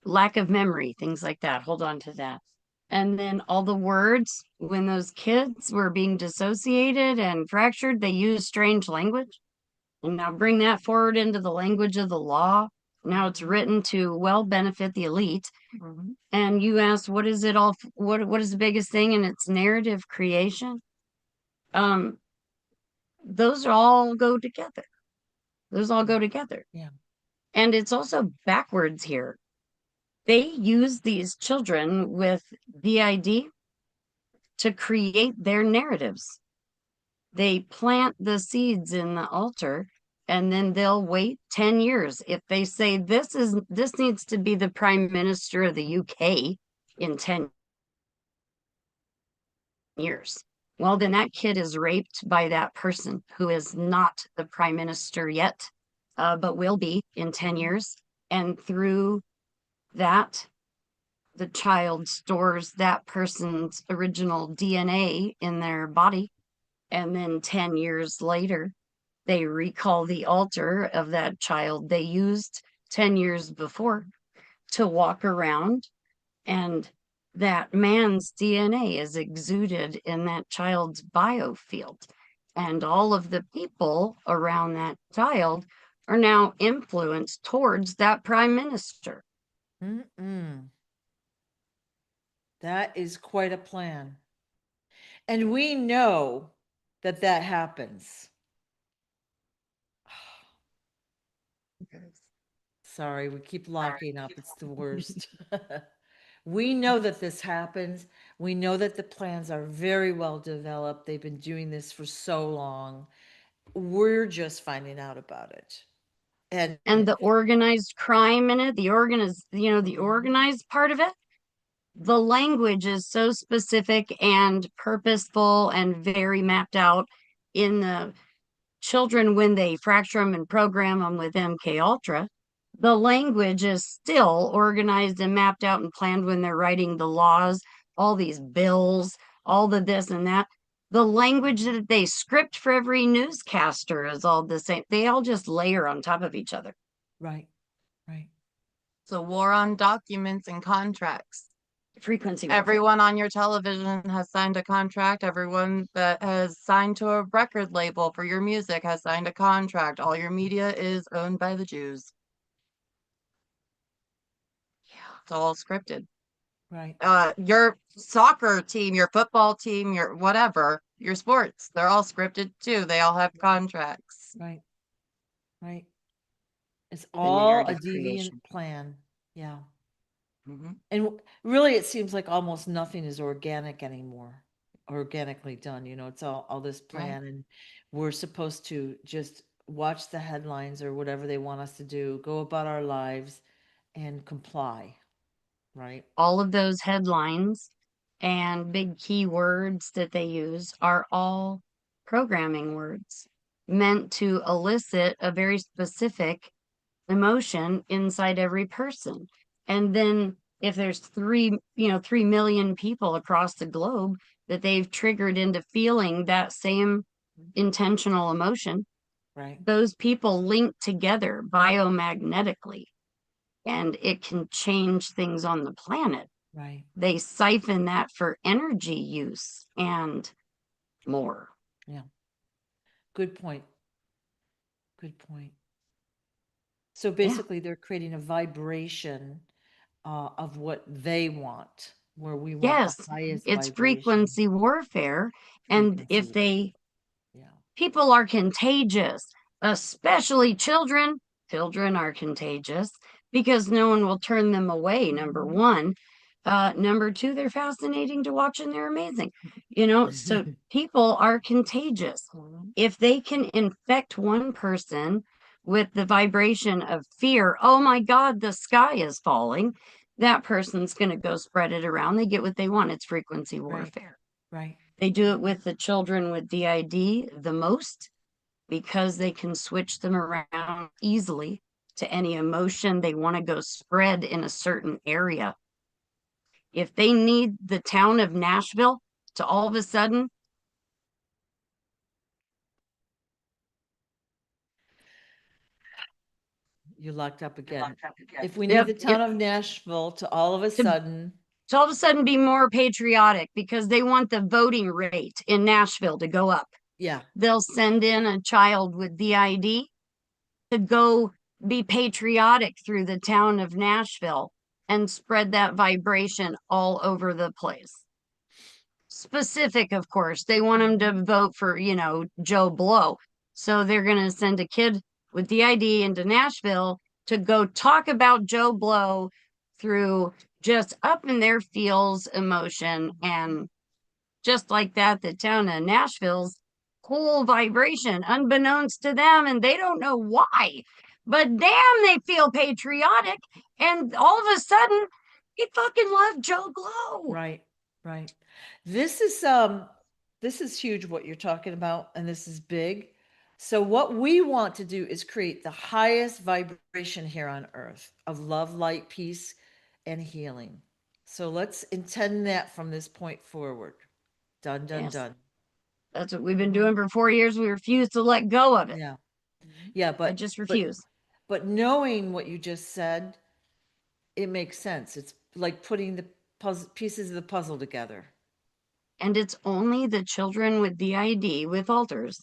lack of memory, things like that. Hold on to that. And then all the words, when those kids were being dissociated and fractured, they used strange language. And now bring that forward into the language of the law. Now it's written to well benefit the elite. Mhm. And you asked, what is it all? What is the biggest thing? And it's narrative creation. Um, those all go together. Those all go together. Yeah. And it's also backwards here. They use these children with VID to create their narratives. They plant the seeds in the altar and then they'll wait 10 years. If they say this needs to be the prime minister of the UK in 10 years. Well, then that kid is raped by that person who is not the prime minister yet, but will be in 10 years. And through that, the child stores that person's original DNA in their body. And then 10 years later, they recall the altar of that child they used 10 years before to walk around, and that man's DNA is exuded in that child's biofield. And all of the people around that child are now influenced towards that prime minister. Mm-mm. That is quite a plan. And we know that that happens. Sorry, we keep locking up. It's the worst. We know that this happens. We know that the plans are very well developed. They've been doing this for so long. We're just finding out about it. And the organized crime in it, the organized part of it, the language is so specific and purposeful and very mapped out in the children when they fracture them and program them with MK Ultra. The language is still organized and mapped out and planned when they're writing the laws, all these bills, all the this and that. The language that they script for every newscaster is all the same. They all just layer on top of each other. Right. Right. So war on documents and contracts. Frequency warfare. Everyone on your television has signed a contract. Everyone that has signed to a record label for your music has signed a contract. All your media is owned by the Jews. It's all scripted. Right. Your soccer team, your football team, your whatever, your sports, they're all scripted too. They all have contracts. Right. Right. It's The all a narrative deviant creation. plan. Yeah. Mhm. And really, it seems like almost nothing is organic anymore, organically done. It's all this Right. plan, and we're supposed to just watch the headlines or whatever they want us to do, go about our lives and comply, right? All of those headlines and big keywords that they use are all programming words meant to elicit a very specific emotion inside every person. And then if there's 3 million people across the globe that they've triggered into feeling that same intentional emotion, Right. those people link together biomagnetically and it can change things on the planet. Right. They siphon that for energy use and more. Yeah. Good point. Good point. So Yeah. basically, they're creating a vibration of what they want, where we want the Yes, highest it's vibration. frequency warfare. And Frequency. if they Yeah. people are contagious, especially children. Children are contagious because no one will turn them away, number one. Number two, they're fascinating to watch and they're amazing. So people are contagious. If they can infect one person with the vibration of fear, oh my God, the sky is falling, that person's going to go spread it around. They get what they want. It's frequency Right. warfare. Right. They do it with the children with DID the most because they can switch them around easily to any emotion they want to go spread in a certain area. If they need the town of Nashville to all of a sudden, You locked up again. If we need yep, the town of Nashville to all of a to, sudden, to all of a sudden be more patriotic because they want the voting rate in Nashville to go up, yeah, they'll send in a child with DID to go be patriotic through the town of Nashville and spread that vibration all over the place. Specific, of course. They want them to vote for, Joe Blow. So they're going to send a kid with the ID into Nashville to go talk about Joe Blow through just up in their feels emotion. And just like that, the town of Nashville's whole vibration, unbeknownst to them, and they don't know why. But damn, they feel patriotic. And all of a sudden, they fucking love Joe Blow. right, right. This is huge what you're talking about, and this is big. So what we want to do is create the highest vibration here on earth of love, light, peace, and healing. So let's intend that from this point forward. Done, done, Yes, done. that's what we've been doing for 4 years. We refuse to let go of it. Yeah. Yeah, I just refuse. but knowing what you just said, it makes sense. It's like putting the puzzle pieces of the puzzle together. And it's only the children with DID, with alters,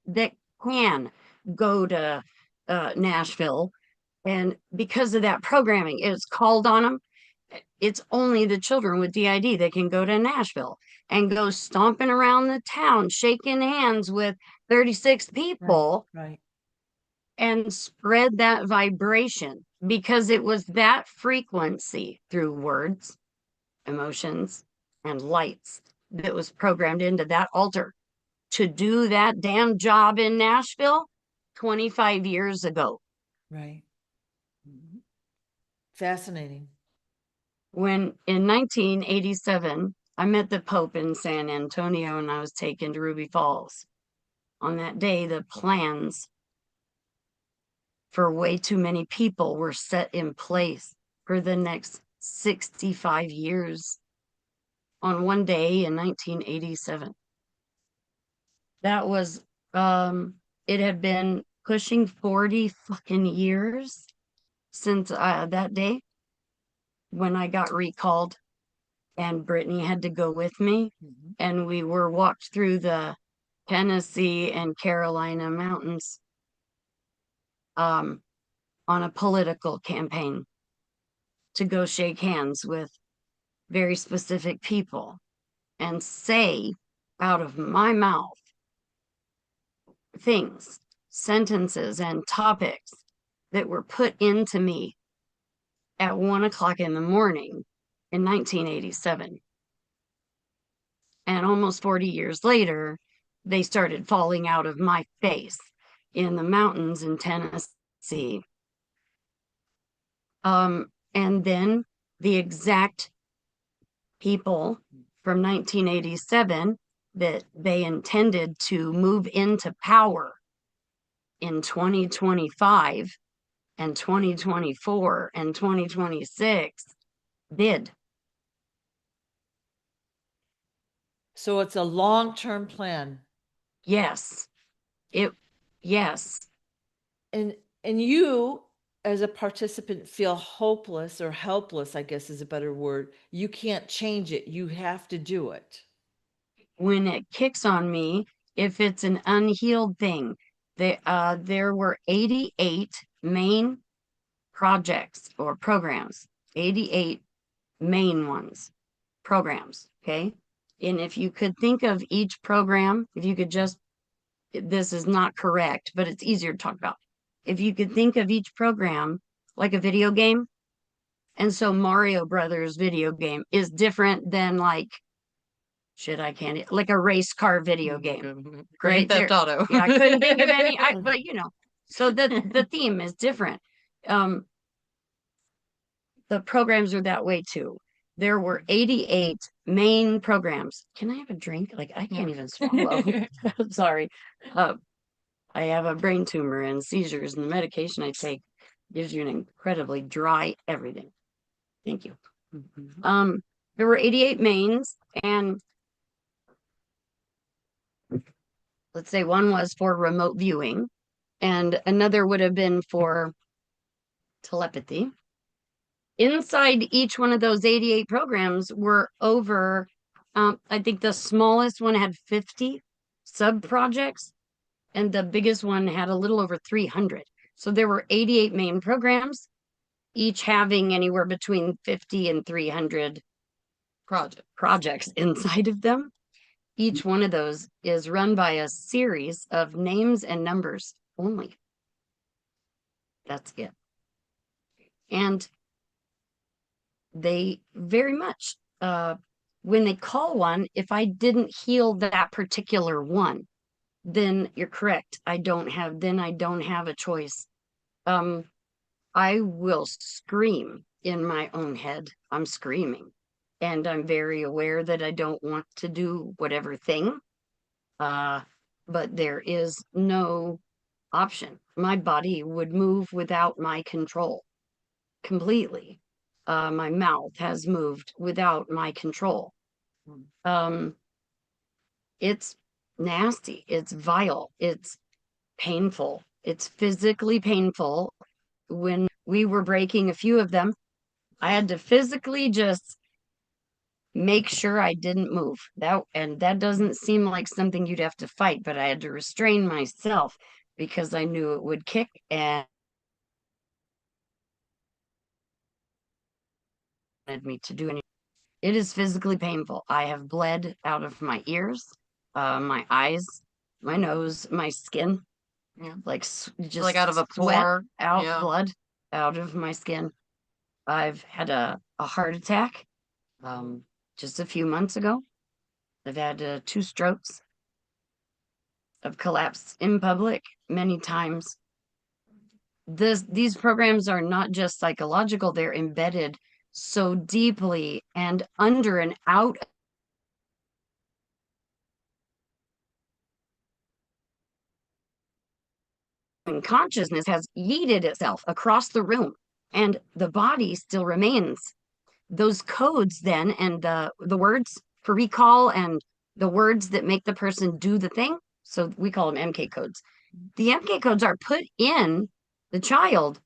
that can go to Nashville. And because of that programming, it's called on them. It's only the children with DID that can go to Nashville and go stomping around the town, shaking hands with 36 people Right. and spread that vibration because it was that frequency through words, emotions, and lights that was programmed into that altar to do that damn job in Nashville 25 years ago. Right. Mhm. Fascinating. When in 1987, I met the Pope in San Antonio and I was taken to Ruby Falls. On that day, the plans for way too many people were set in place for the next 65 years on one day in 1987. That was, it had been pushing 40 fucking years since that day when I got recalled and Brittany had to go with me. Mhm. And we were walked through the Tennessee and Carolina mountains on a political campaign to go shake hands with very specific people and say out of my mouth things, sentences, and topics that were put into me at 1 o'clock in the morning in 1987. And almost 40 years later, they started falling out of my face in the mountains in Tennessee. And then the exact people from 1987 that they intended to move into power in 2025 and 2024 and 2026 did. So it's a long-term plan. Yes. Yes. And you as a participant feel hopeless or helpless, I guess is a better word. You can't change it. You have to do it. When it kicks on me, if it's an unhealed thing, there were 88 main projects or programs, 88 main ones, programs. Okay. And if you could think of each program, if you could just, this is not correct, but it's easier to talk about. If you could think of each program like a video game, and so Mario Brothers video game is different than like, shit, I can't, like a race car video game. Grand Theft Auto. Yeah, I couldn't think of any, but you know, so the theme is different. The programs are that way too. There were 88 main programs. Can I have a drink? Like I can't even swallow. I'm sorry. I have a brain tumor and seizures, and the medication I take gives you an incredibly dry everything. Thank you. There were 88 mains, and let's say one was for remote viewing, and another would have been for telepathy. Inside each one of those 88 programs were over, I think the smallest one had 50 sub projects, and the biggest one had a little over 300. So there were 88 main programs, each having anywhere between 50 and 300 projects inside of them. Each one of those is run by a series of names and numbers only. That's it. And they very much, when they call one, if I didn't heal that particular one, then you're correct. I don't have a choice. I will scream in my own head. I'm screaming. And I'm very aware that I don't want to do whatever thing. But there is no option. My body would move without my control completely. My mouth has moved without my control. It's nasty. It's vile. It's painful. It's physically painful. When we were breaking a few of them, I had to physically just make sure I didn't move. That doesn't seem like something you'd have to fight, but I had to restrain myself because I knew it would kick and wanted me to do anything. It is physically painful. I have bled out of my ears, my eyes, my nose, my skin. Yeah. Like just like out of a sweat pore. out, Yeah. blood out of my skin. I've had a heart attack just a few months ago. I've had 2 strokes. I've collapsed in public many times. these programs are not just psychological, they're embedded so deeply and under and out and consciousness has yeeted itself across the room and the body still remains. Those codes then and the words for recall and the words that make the person do the thing, so we call them MK codes. The MK codes are put in the child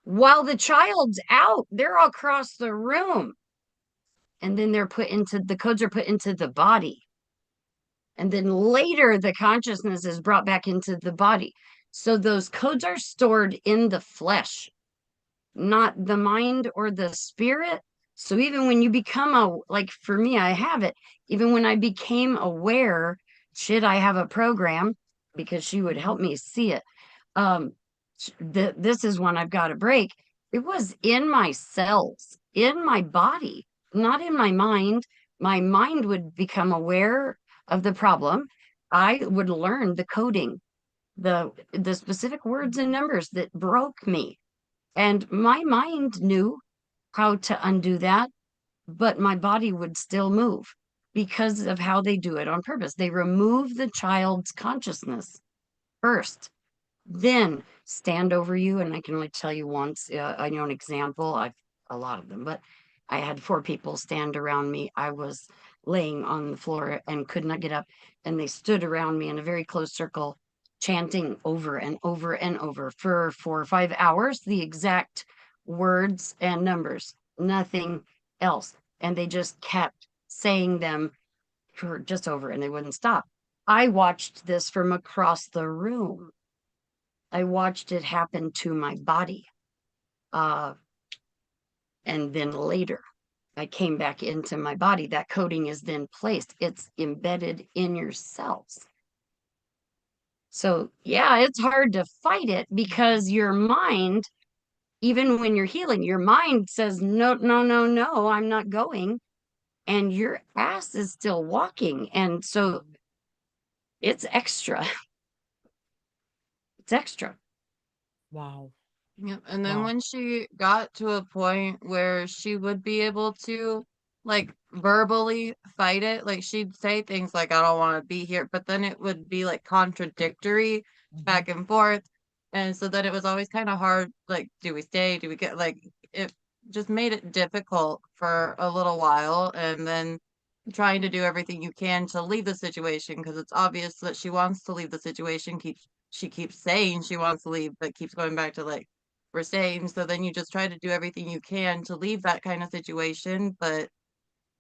while the child's out. They're all across the room. And then the codes are put into the body. And then later the consciousness is brought back into the body. So those codes are stored in the flesh, not the mind or the spirit. So even when you become like for me, I have it, even when I became aware, should I have a program because she would help me see it. Um, this is one I've got to break. It was in my cells, in my body, not in my mind. My mind would become aware of the problem. I would learn the coding, the specific words and numbers that broke me. And my mind knew how to undo that, but my body would still move because of how they do it on purpose. They remove the child's consciousness first, then stand over you. And I can only tell you once, I know an example. I've a lot of them, but I had 4 people stand around me. I was laying on the floor and could not get up, and they stood around me in a very close circle, chanting over and over and over for 4 or 5 hours, the exact words and numbers, nothing else. And they just kept saying them for just over, and they wouldn't stop. I watched this from across the room. I watched it happen to my body. Uh, and then later, I came back into my body. That coding is then placed, it's embedded in your cells. So, yeah, it's hard to fight it because your mind, even when you're healing, your mind says, no, no, no, no, I'm not going. And your ass is still walking. And so it's extra. It's extra. Wow. Yep. And then Wow. when she got to a point where she would be able to like verbally fight it, like she'd say things like, I don't want to be here, but then it would be like contradictory Mhm. back and forth. And so then it was always kind of hard, like, do we stay? Do we get like it just made it difficult for a little while. And then trying to do everything you can to leave the situation because it's obvious that she wants to leave the situation. She keeps saying she wants to leave, but keeps going back to like we're staying. So then you just try to do everything you can to leave that kind of situation, but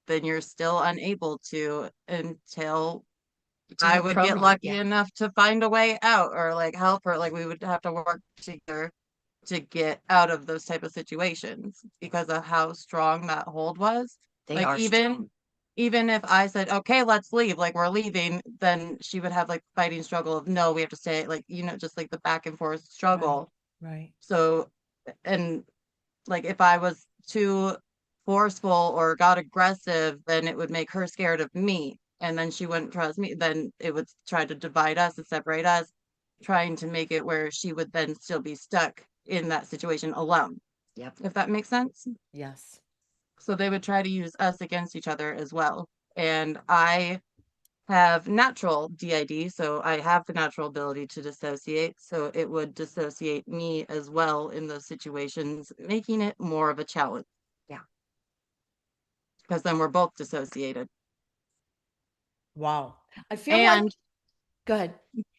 then you're still unable to until Do I the would get program. lucky enough to find a way out or like help her. Like we would have to work together to get out of those type of situations because of how strong that hold was. They Like are strong. even if I said, okay, let's leave, like we're leaving, then she would have like fighting struggle of no, we have to stay, like, just like the back and forth Right. struggle. Right. So, and like if I was too forceful or got aggressive, then it would make her scared of me. And then she wouldn't trust me. Then it would try to divide us and separate us, trying to make it where she would then still be stuck in that situation alone, Yep. if that makes sense. Yes. So they would try to use us against each other as well. And I have natural DID, so I have the natural ability to dissociate. So it would dissociate me as well in those situations, making it more of a challenge. Yeah. Because then we're both dissociated. Wow. I feel like, And go ahead.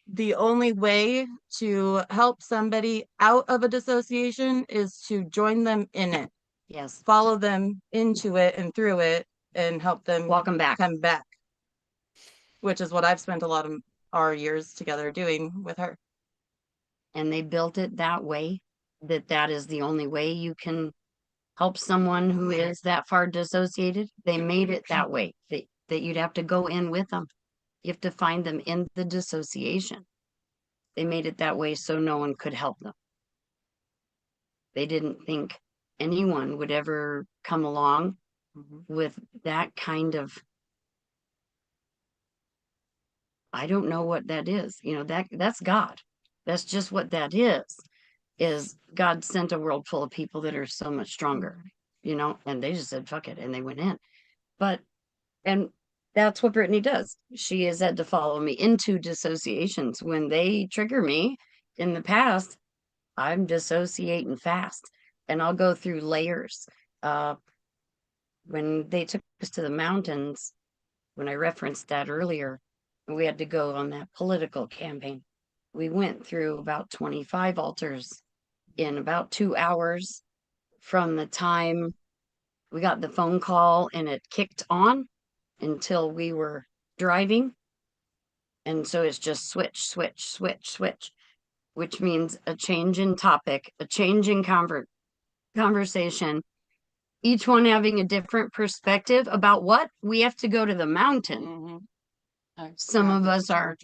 the only way to help somebody out of a dissociation is to join them in it, Yes. follow them into it and through it, and help them Walk them back. come back, which is what I've spent a lot of our years together doing with her. And they built it that way, that is the only way you can help someone who is that far dissociated. They made it that way, that you'd have to go in with them. You have to find them in the dissociation. They made it that way so no one could help them. They didn't think anyone would ever come along with that kind of, I don't know what that is. That's God. That's just what that is. is God sent a world full of people that are so much stronger, and they just said, fuck it. And they went in. And that's what Brittany does. She has had to follow me into dissociations. When they trigger me in the past, I'm dissociating fast and I'll go through layers. Uh, when they took us to the mountains, when I referenced that earlier, we had to go on that political campaign. We went through about 25 altars in about 2 hours from the time we got the phone call and it kicked on until we were driving. And so it's just switch, switch, switch, switch, which means a change in topic, a change in conversation, each one having a different perspective about what we have to go to the mountain. Some of us are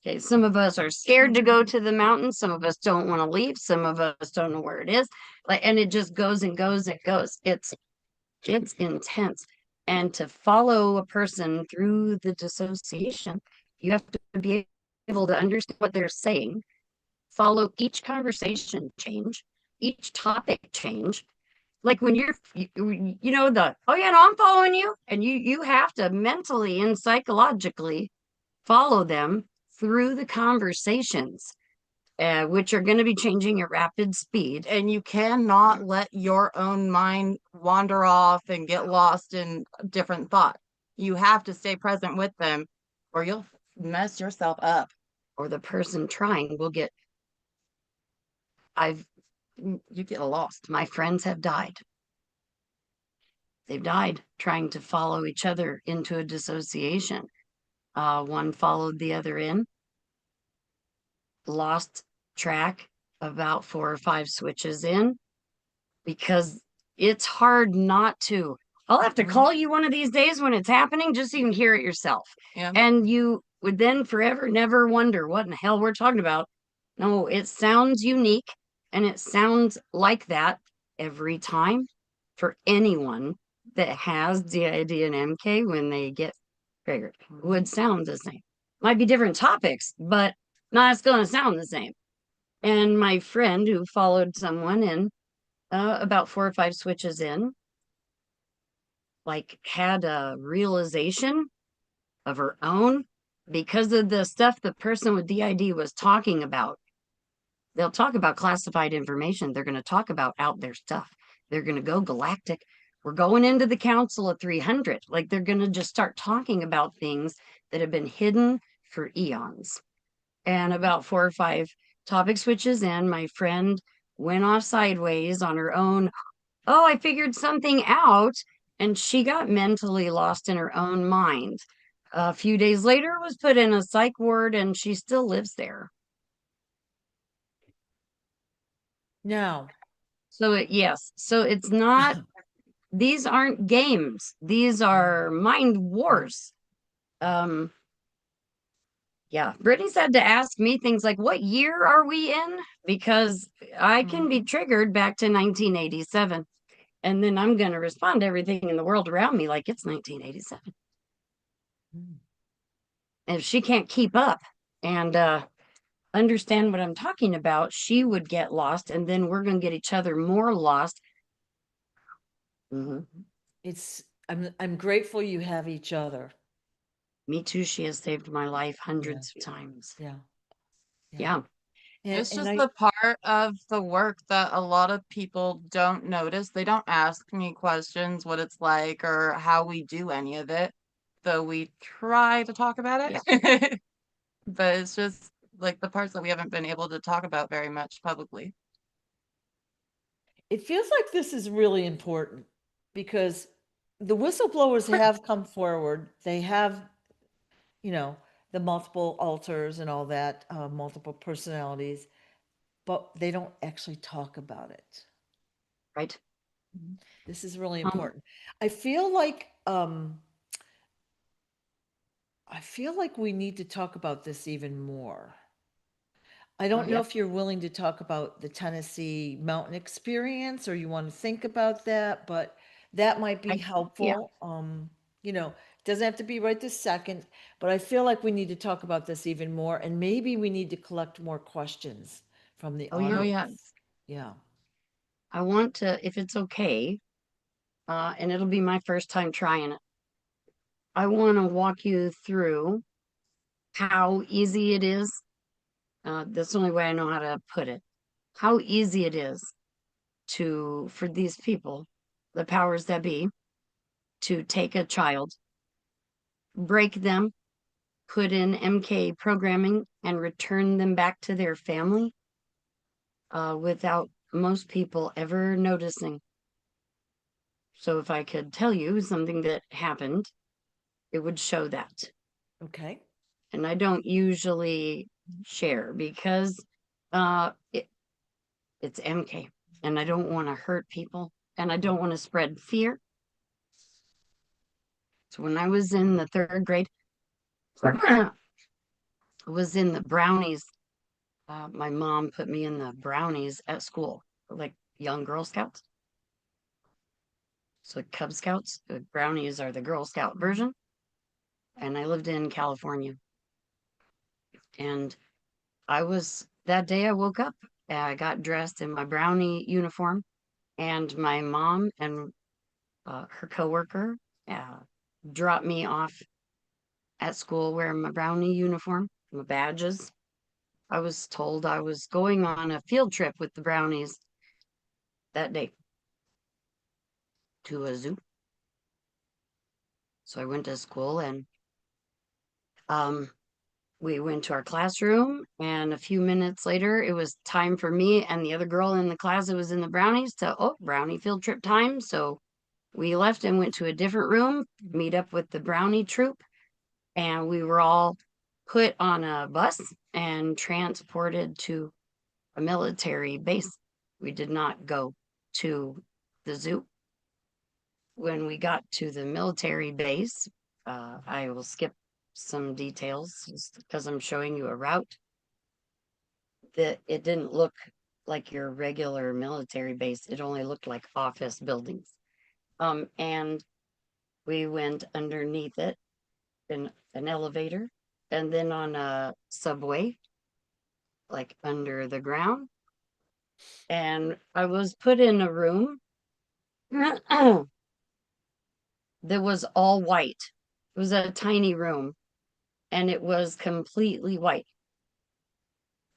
okay. Some of us are scared to go to the mountain. Some of us don't want to leave. Some of us don't know where it is. And it just goes and goes and goes. It's intense. And to follow a person through the dissociation, you have to be able to understand what they're saying, follow each conversation change, each topic change. Like when oh yeah, no, I'm following you. And you have to mentally and psychologically follow them through the conversations, which are going to be changing at rapid speed. And you cannot let your own mind wander off and get lost in different thoughts. You have to stay present with them or you'll mess yourself up. Or the person trying will get, you get lost. My friends have died. They've died trying to follow each other into a dissociation. One followed the other in, lost track about 4 or 5 switches in, because it's hard not to. I'll have to call you one of these days when it's happening, just so you can hear it yourself. Yeah. And you would then forever never wonder what in the hell we're talking about. No, it sounds unique and it sounds like that every time for anyone that has DID and MK when they get triggered. Would sound the same. Might be different topics, but not going to sound the same. And my friend who followed someone in about 4 or 5 switches in, like had a realization of her own because of the stuff the person with DID was talking about. They'll talk about classified information. They're going to talk about out there stuff. They're going to go galactic. We're going into the Council of 300. Like they're going to just start talking about things that have been hidden for eons. And about 4 or 5 topic switches in, my friend went off sideways on her own. Oh, I figured something out. And she got mentally lost in her own mind. A few days later, was put in a psych ward and she still lives there. Now, Yes. So it's not, these aren't games. These are mind wars. Yeah, Brittany's had to ask me things like, what year are we in? Because I can be triggered back to 1987. And then I'm going to respond to everything in the world around me like it's 1987. And if she can't keep up and understand what I'm talking about, she would get lost. And then we're going to get each other more lost. I'm grateful you have each other. Me too. She has saved my life hundreds of times. Yeah. Yeah. It's just the part of the work that a lot of people don't notice. They don't ask me questions, what it's like or how we do any of it, though we try to talk about it. But it's just like the parts that we haven't been able to talk about very much publicly. It feels like this is really important because the whistleblowers have come forward. They have, the multiple alters and all that, multiple personalities, but they don't actually talk about it. Right. This is really important. I feel like we need to talk about this even more. I don't know if you're willing to talk about the Tennessee mountain experience or you want to think about that, but that might be helpful. Doesn't have to be right this second, but I feel like we need to talk about this even more and maybe we need to collect more questions from the audience. Yeah. I want to, if it's okay, and it'll be my first time trying it, I want to walk you through how easy it is. That's the only way I know how to put it. How easy it is for these people, the powers that be, to take a child, break them, put in MK programming, and return them back to their family without most people ever noticing. So if I could tell you something that happened, it would show that. Okay. And I don't usually share because uh, it, it's MK and I don't want to hurt people and I don't want to spread fear. So when I was in the third grade, I was in the brownies. My mom put me in the brownies at school, like young Girl Scouts. So Cub Scouts, the brownies are the Girl Scout version. And I lived in California. And that day I woke up, I got dressed in my brownie uniform, and my mom and her coworker uh, dropped me off at school wearing my brownie uniform, my badges. I was told I was going on a field trip with the brownies that day to a zoo. So I went to school and um, we went to our classroom. And a few minutes later, it was time for me and the other girl in the class that was in the brownies brownie field trip time. So we left and went to a different room, meet up with the brownie troop. And we were all put on a bus and transported to a military base. We did not go to the zoo. When we got to the military base, I will skip some details just because I'm showing you a route that it didn't look like your regular military base. It only looked like office buildings. And we went underneath it in an elevator and then on a subway, like under the ground. And I was put in a room that was all white. It was a tiny room and it was completely white.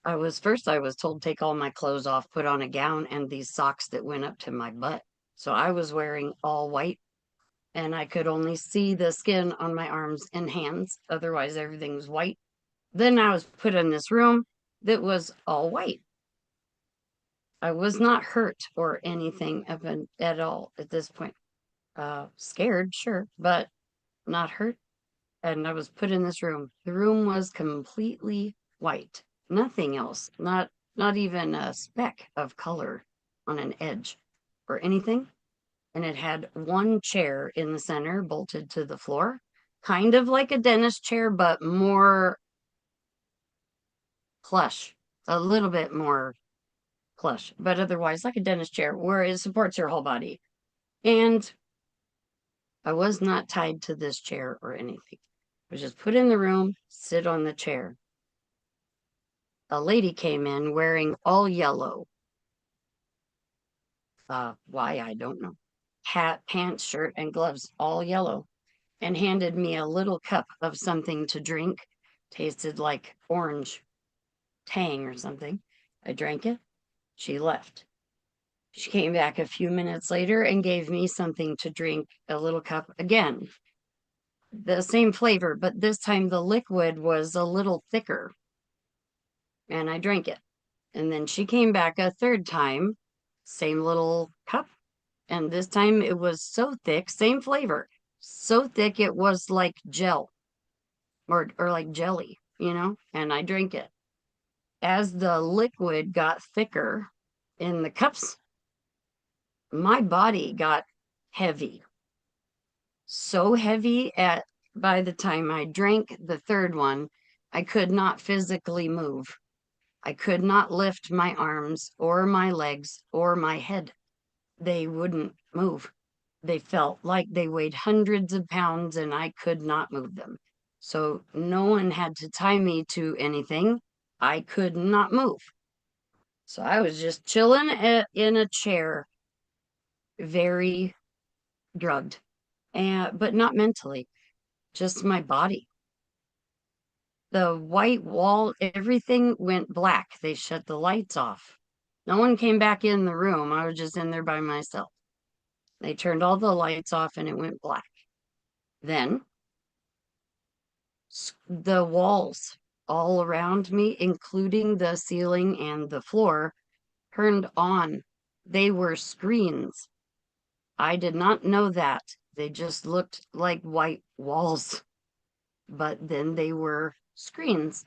I was told take all my clothes off, put on a gown and these socks that went up to my butt. So I was wearing all white and I could only see the skin on my arms and hands. Otherwise, everything was white. Then I was put in this room that was all white. I was not hurt or anything at all at this point. Scared, sure, but not hurt. And I was put in this room. The room was completely white. Nothing else. Not even a speck of color on an edge or anything. And it had one chair in the center bolted to the floor, kind of like a dentist chair, but more plush, a little bit more plush, but otherwise like a dentist chair where it supports your whole body. And I was not tied to this chair or anything. I was just put in the room, sit on the chair. A lady came in wearing all yellow. Why, I don't know. Hat, pants, shirt, and gloves, all yellow, and handed me a little cup of something to drink. Tasted like orange tang or something. I drank it. She left. She came back a few minutes later and gave me something to drink, a little cup again. The same flavor, but this time the liquid was a little thicker. And I drank it. And then she came back a third time, same little cup. And this time it was so thick, same flavor, so thick it was like gel or like jelly, and I drank it. As the liquid got thicker in the cups, my body got heavy. So heavy by the time I drank the third one, I could not physically move. I could not lift my arms or my legs or my head. They wouldn't move. They felt like they weighed hundreds of pounds and I could not move them. So no one had to tie me to anything. I could not move. So I was just chilling in a chair, very drugged, and but not mentally, just my body. The white wall, everything went black. They shut the lights off. No one came back in the room. I was just in there by myself. They turned all the lights off and it went black. Then the walls all around me, including the ceiling and the floor, turned on. They were screens. I did not know that. They just looked like white walls, but then they were screens,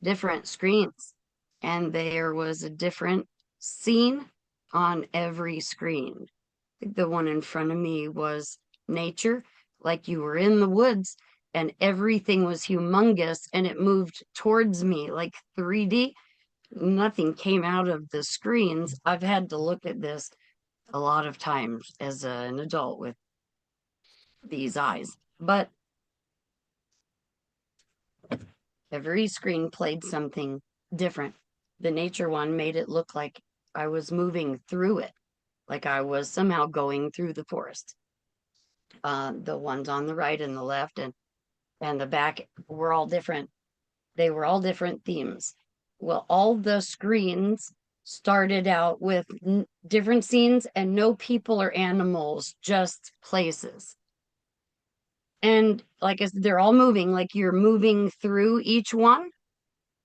different screens. And there was a different scene on every screen. The one in front of me was nature, like you were in the woods, and everything was humongous and it moved towards me like 3D. Nothing came out of the screens. I've had to look at this a lot of times as an adult with these eyes, but every screen played something different. The nature one made it look like I was moving through it, like I was somehow going through the forest. The ones on the right and the left and the back were all different. They were all different themes. Well, all the screens started out with different scenes and no people or animals, just places. And like I said, they're all moving, like you're moving through each one.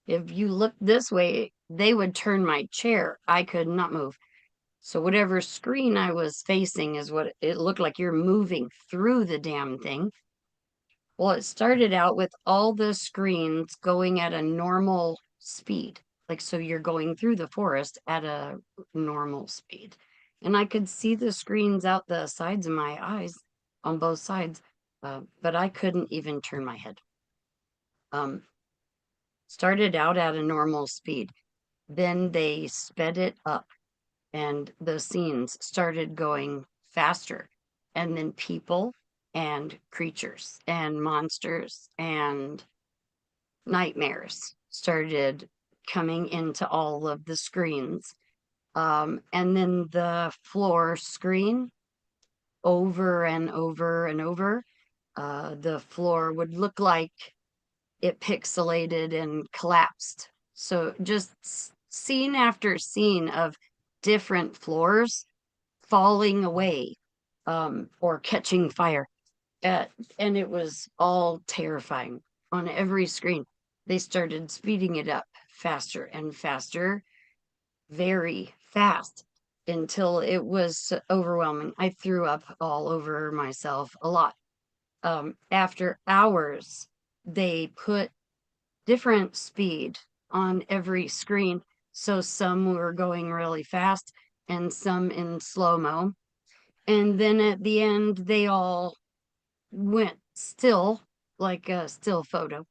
If you look this way, they would turn my chair. I could not move. So whatever screen I was facing is what it looked like. You're moving through the damn thing. Well, it started out with all the screens going at a normal speed. Like, so you're going through the forest at a normal speed. And I could see the screens out the sides of my eyes on both sides, but I couldn't even turn my head. Um, Started out at a normal speed. Then they sped it up and the scenes started going faster. And then people and creatures and monsters and nightmares started coming into all of the screens. And then the floor screen over and over and over. The floor would look like it pixelated and collapsed. So just scene after scene of different floors falling away or catching fire. Uh, and it was all terrifying on every screen. They started speeding it up faster and faster, very fast until it was overwhelming. I threw up all over myself a lot. After hours, they put different speed on every screen. So some were going really fast and some in slow mo. And then at the end, they all went still, like a still photo.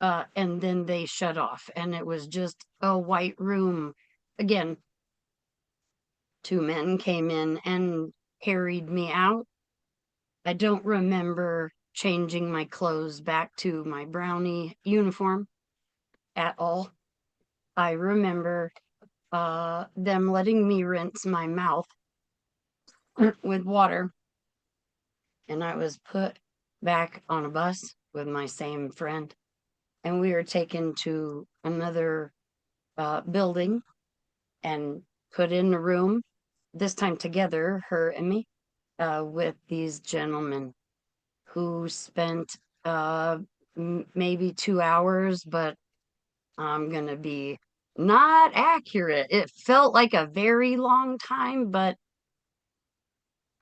And then they shut off, and it was just a white room. Again, two men came in and carried me out. I don't remember changing my clothes back to my brownie uniform at all. I remember them letting me rinse my mouth with water, and I was put back on a bus with my same friend, and we were taken to another building and put in a room, this time together, her and me, with these gentlemen who spent maybe 2 hours, but I'm going to be not accurate. It felt like a very long time, but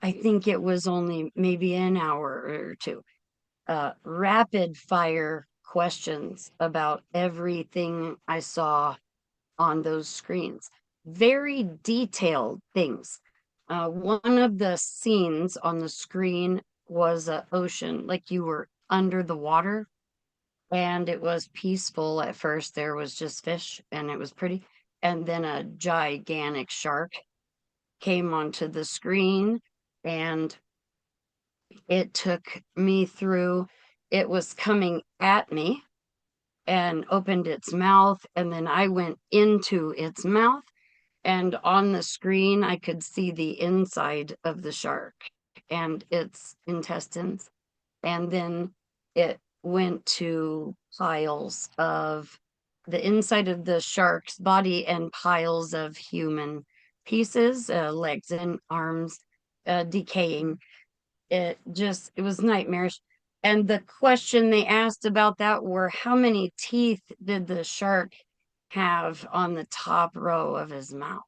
I think it was only maybe an hour or two. Rapid fire questions about everything I saw on those screens. Very detailed things. One of the scenes on the screen was an ocean, like you were under the water, and it was peaceful at first. There was just fish, and it was pretty. And then a gigantic shark came onto the screen, and it took me through. It was coming at me, and opened its mouth, and then I went into its mouth, and on the screen I could see the inside of the shark and its intestines. And then it went to piles of the inside of the shark's body and piles of human pieces, legs and arms, decaying. It was nightmarish. And the question they asked about that were, how many teeth did the shark have on the top row of his mouth?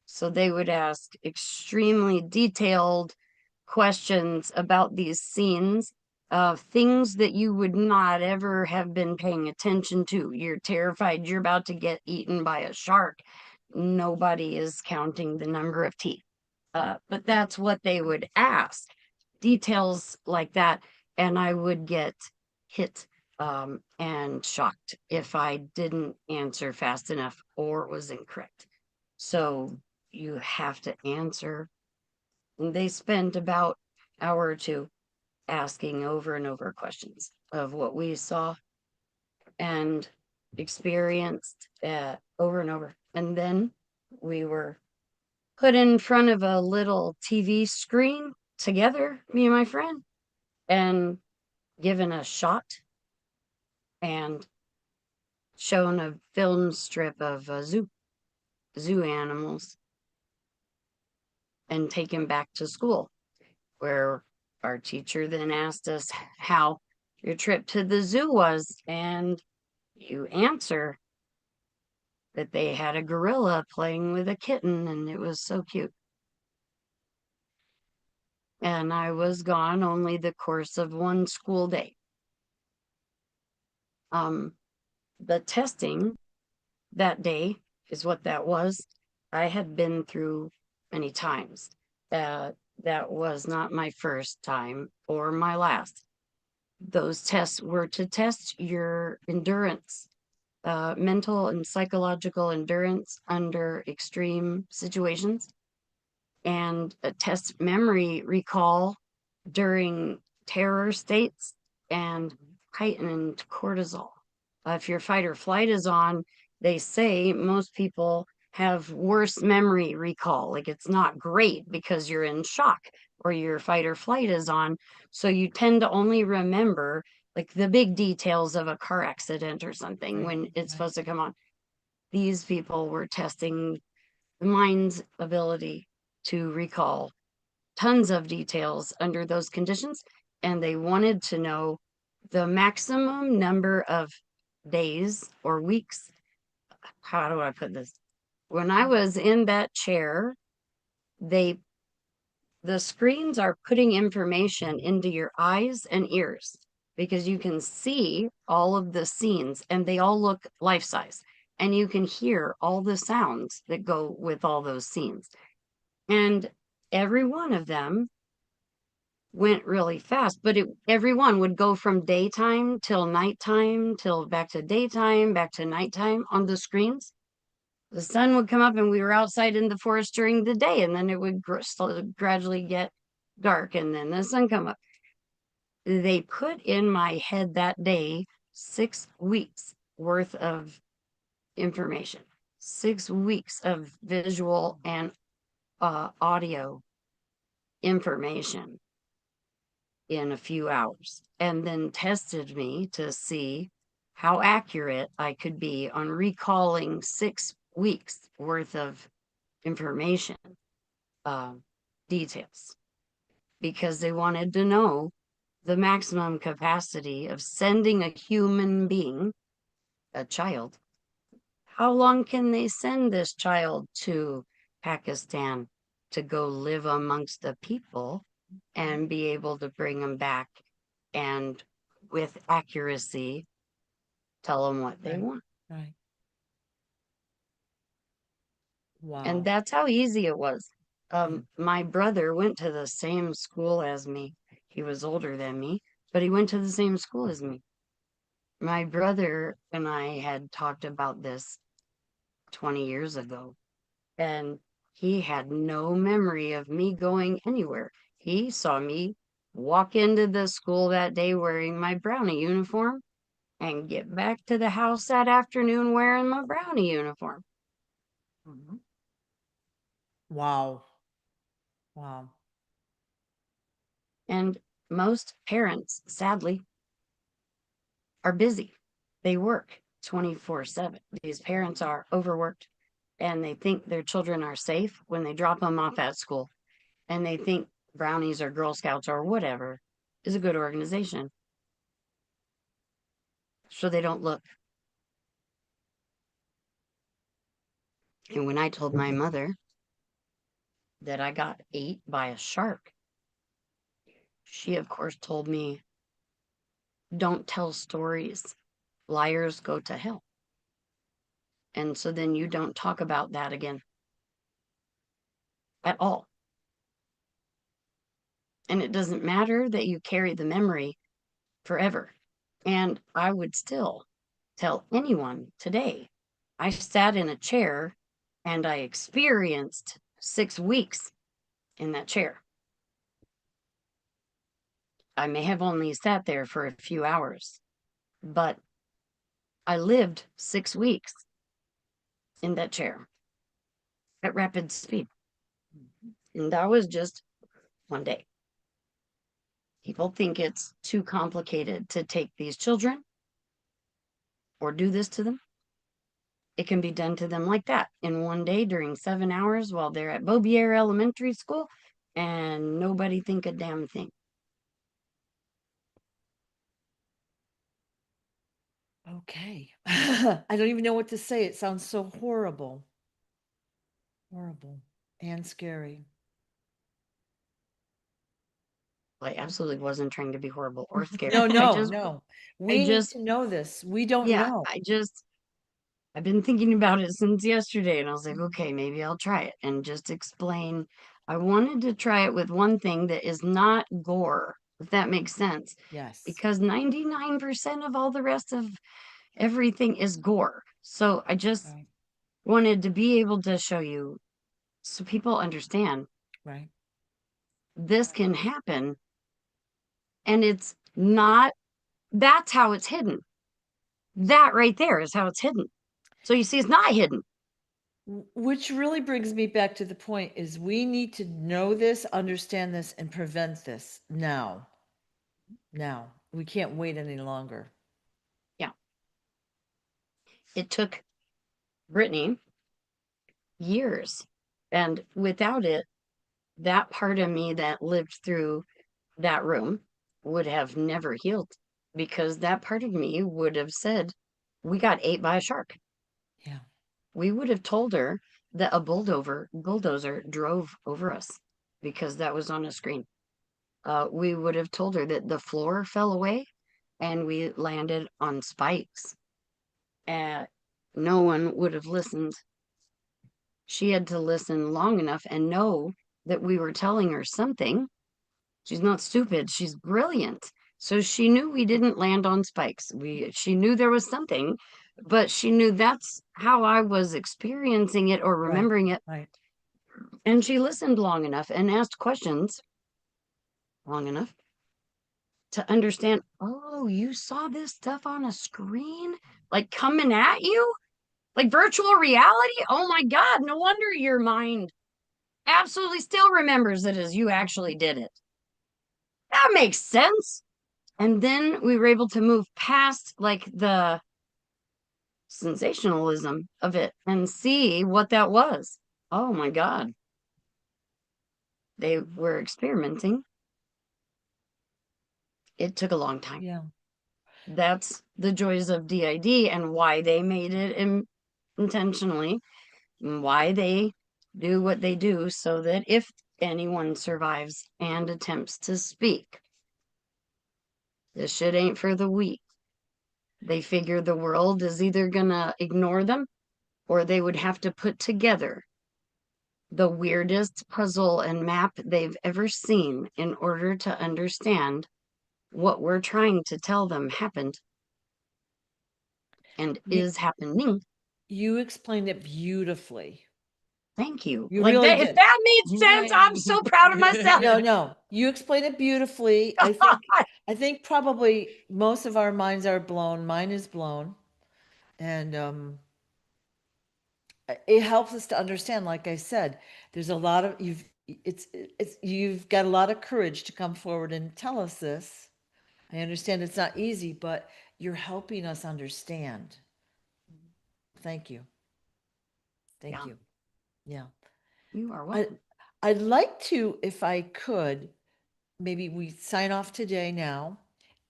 So they would ask extremely detailed questions about these scenes of things that you would not ever have been paying attention to. You're terrified you're about to get eaten by a shark. Nobody is counting the number of teeth. But that's what they would ask, details like that. And I would get hit and shocked if I didn't answer fast enough or was incorrect. So you have to answer. And they spent about an hour or two asking over and over questions of what we saw and experienced over and over. And then we were put in front of a little TV screen together, me and my friend, and given a shot and shown a film strip of zoo animals and taken back to school, where our teacher then asked us how your trip to the zoo was, and you answer that they had a gorilla playing with a kitten and it was so cute. And I was gone only the course of one school day. The testing that day is what that was. I had been through many times. That was not my first time or my last. Those tests were to test your endurance, mental and psychological endurance under extreme situations, and test memory recall during terror states and heightened cortisol. If your fight or flight is on, they say most people have worse memory recall. Like it's not great because you're in shock or your fight or flight is on. So you tend to only remember like the big details of a car accident or something when it's supposed to come on. These people were testing the mind's ability to recall tons of details under those conditions, and they wanted to know the maximum number of days or weeks. How do I put this? When I was in that chair, they the screens are putting information into your eyes and ears because you can see all of the scenes and they all look life size, and you can hear all the sounds that go with all those scenes. And every one of them went really fast, but everyone would go from daytime till nighttime, till back to daytime, back to nighttime on the screens. The sun would come up and we were outside in the forest during the day, and then it would gradually get dark and then the sun come up. They put in my head that day 6 weeks worth of information, 6 weeks of visual and audio information in a few hours, and then tested me to see how accurate I could be on recalling 6 weeks worth of information, details, because they wanted to know the maximum capacity of sending a human being, a child. How long can they send this child to Pakistan to go live amongst the people and be able to bring them back and with accuracy tell them what they Right. want? Right. And Wow. that's how easy it was. Yeah. My brother went to the same school as me. He was older than me, but he went to the same school as me. My brother and I had talked about this 20 years ago, and he had no memory of me going anywhere. He saw me walk into the school that day wearing my brownie uniform and get back to the house that afternoon wearing my brownie uniform. Mhm. Wow. Wow. And most parents, sadly, are busy. They work 24/7. These parents are overworked and they think their children are safe when they drop them off at school. And they think Brownies or Girl Scouts or whatever is a good organization. So they don't look. And when I told my mother that I got ate by a shark, she, of course, told me, don't tell stories. Liars go to hell. And so then you don't talk about that again at all. And it doesn't matter that you carry the memory forever. And I would still tell anyone today, I sat in a chair and I experienced 6 weeks in that chair. I may have only sat there for a few hours, but I lived 6 weeks in that chair at rapid speed. And that was just one day. People think it's too complicated to take these children or do this to them. It can be done to them like that in one day during 7 hours while they're at Bobier Elementary School and nobody think a damn thing. Okay. I don't even know what to say. It sounds so horrible. Horrible and scary. I absolutely wasn't trying to be horrible or scary. No, I no, just, no. I We need just, to know this. We don't yeah, know. I've been thinking about it since yesterday and I was like, okay, maybe I'll try it and just explain. I wanted to try it with one thing that is not gore, if that makes sense, Yes. because 99% of all the rest of everything is gore. So I just Right. wanted to be able to show you so people understand Right. this can happen and it's not, that's how it's hidden. That right there is how it's hidden. So you see, it's not hidden. Which really brings me back to the point is we need to know this, understand this, and prevent this now. Now. We can't wait any longer. Yeah. It took Brittany years. And without it, that part of me that lived through that room would have never healed because that part of me would have said, we got ate by a shark. Yeah. We would have told her that a bulldozer drove over us because that was on a screen. We would have told her that the floor fell away and we landed on spikes. No one would have listened. She had to listen long enough and know that we were telling her something. She's not stupid, she's brilliant. So she knew we didn't land on spikes. She knew there was something, but she knew that's how I was experiencing it or Right. remembering it. Right. And she listened long enough and asked questions long enough to understand, oh, you saw this stuff on a screen? Like coming at you? Like virtual reality? Oh my God, no wonder your mind absolutely still remembers it as you actually did it. That makes sense. And then we were able to move past like the sensationalism of it and see what that was. Oh my God. They were experimenting. It took a long time. Yeah. That's the joys of DID and why they made it intentionally, and why they do what they do so that if anyone survives and attempts to speak, this shit ain't for the weak. They figure the world is either gonna ignore them or they would have to put together the weirdest puzzle and map they've ever seen in order to understand what we're trying to tell them happened and You, is happening. you explained it beautifully. Thank you. You Like really that, if did. that made sense, I'm so proud of myself. No, no, you explained it beautifully. I think probably most of our minds are blown. Mine is blown. And it helps us to understand, like I said, there's a lot of you've got a lot of courage to come forward and tell us this. I understand it's not easy, but you're helping us understand. Thank you. Thank Yeah, you. Yeah. you are I welcome. I'd like to, if I could, maybe we sign off today now,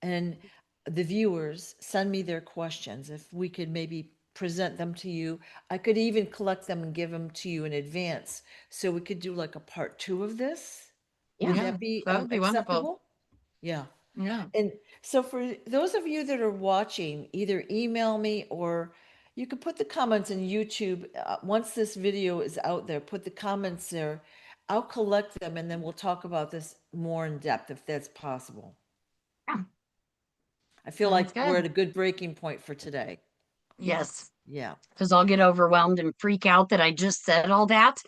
and the viewers send me their questions. If we could maybe present them to you, I could even collect them and give them to you in advance. So we could do like a part two of this. Would Yeah. Yeah, that be that would be wonderful. acceptable? Yeah. Yeah. And so for those of you that are watching, either email me or you can put the comments in YouTube. Once this video is out there, put the comments there. I'll collect them and then we'll talk about this more in depth if that's possible. Yeah. I feel Sounds like we're good. at a good breaking point for today. Yes. Yeah. Because I'll get overwhelmed and freak out that I just said all that.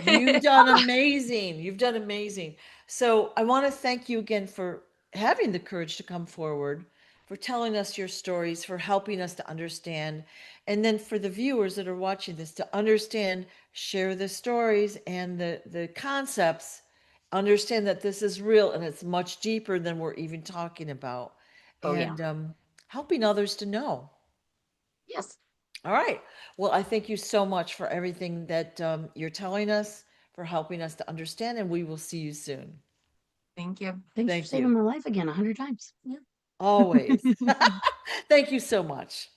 You've done amazing. You've done amazing. So I want to thank you again for having the courage to come forward, for telling us your stories, for helping us to understand. And then for the viewers that are watching this to understand, share the stories and the concepts, understand that this is real and it's much deeper than we're even talking about. Oh, yeah. And helping others to know. Yes. All right. Well, I thank you so much for everything that you're telling us, for helping us to understand, and we will see you soon. Thank you. Thanks for Thank saving you. my life again 100 times. Yeah. Always. Thank you so much.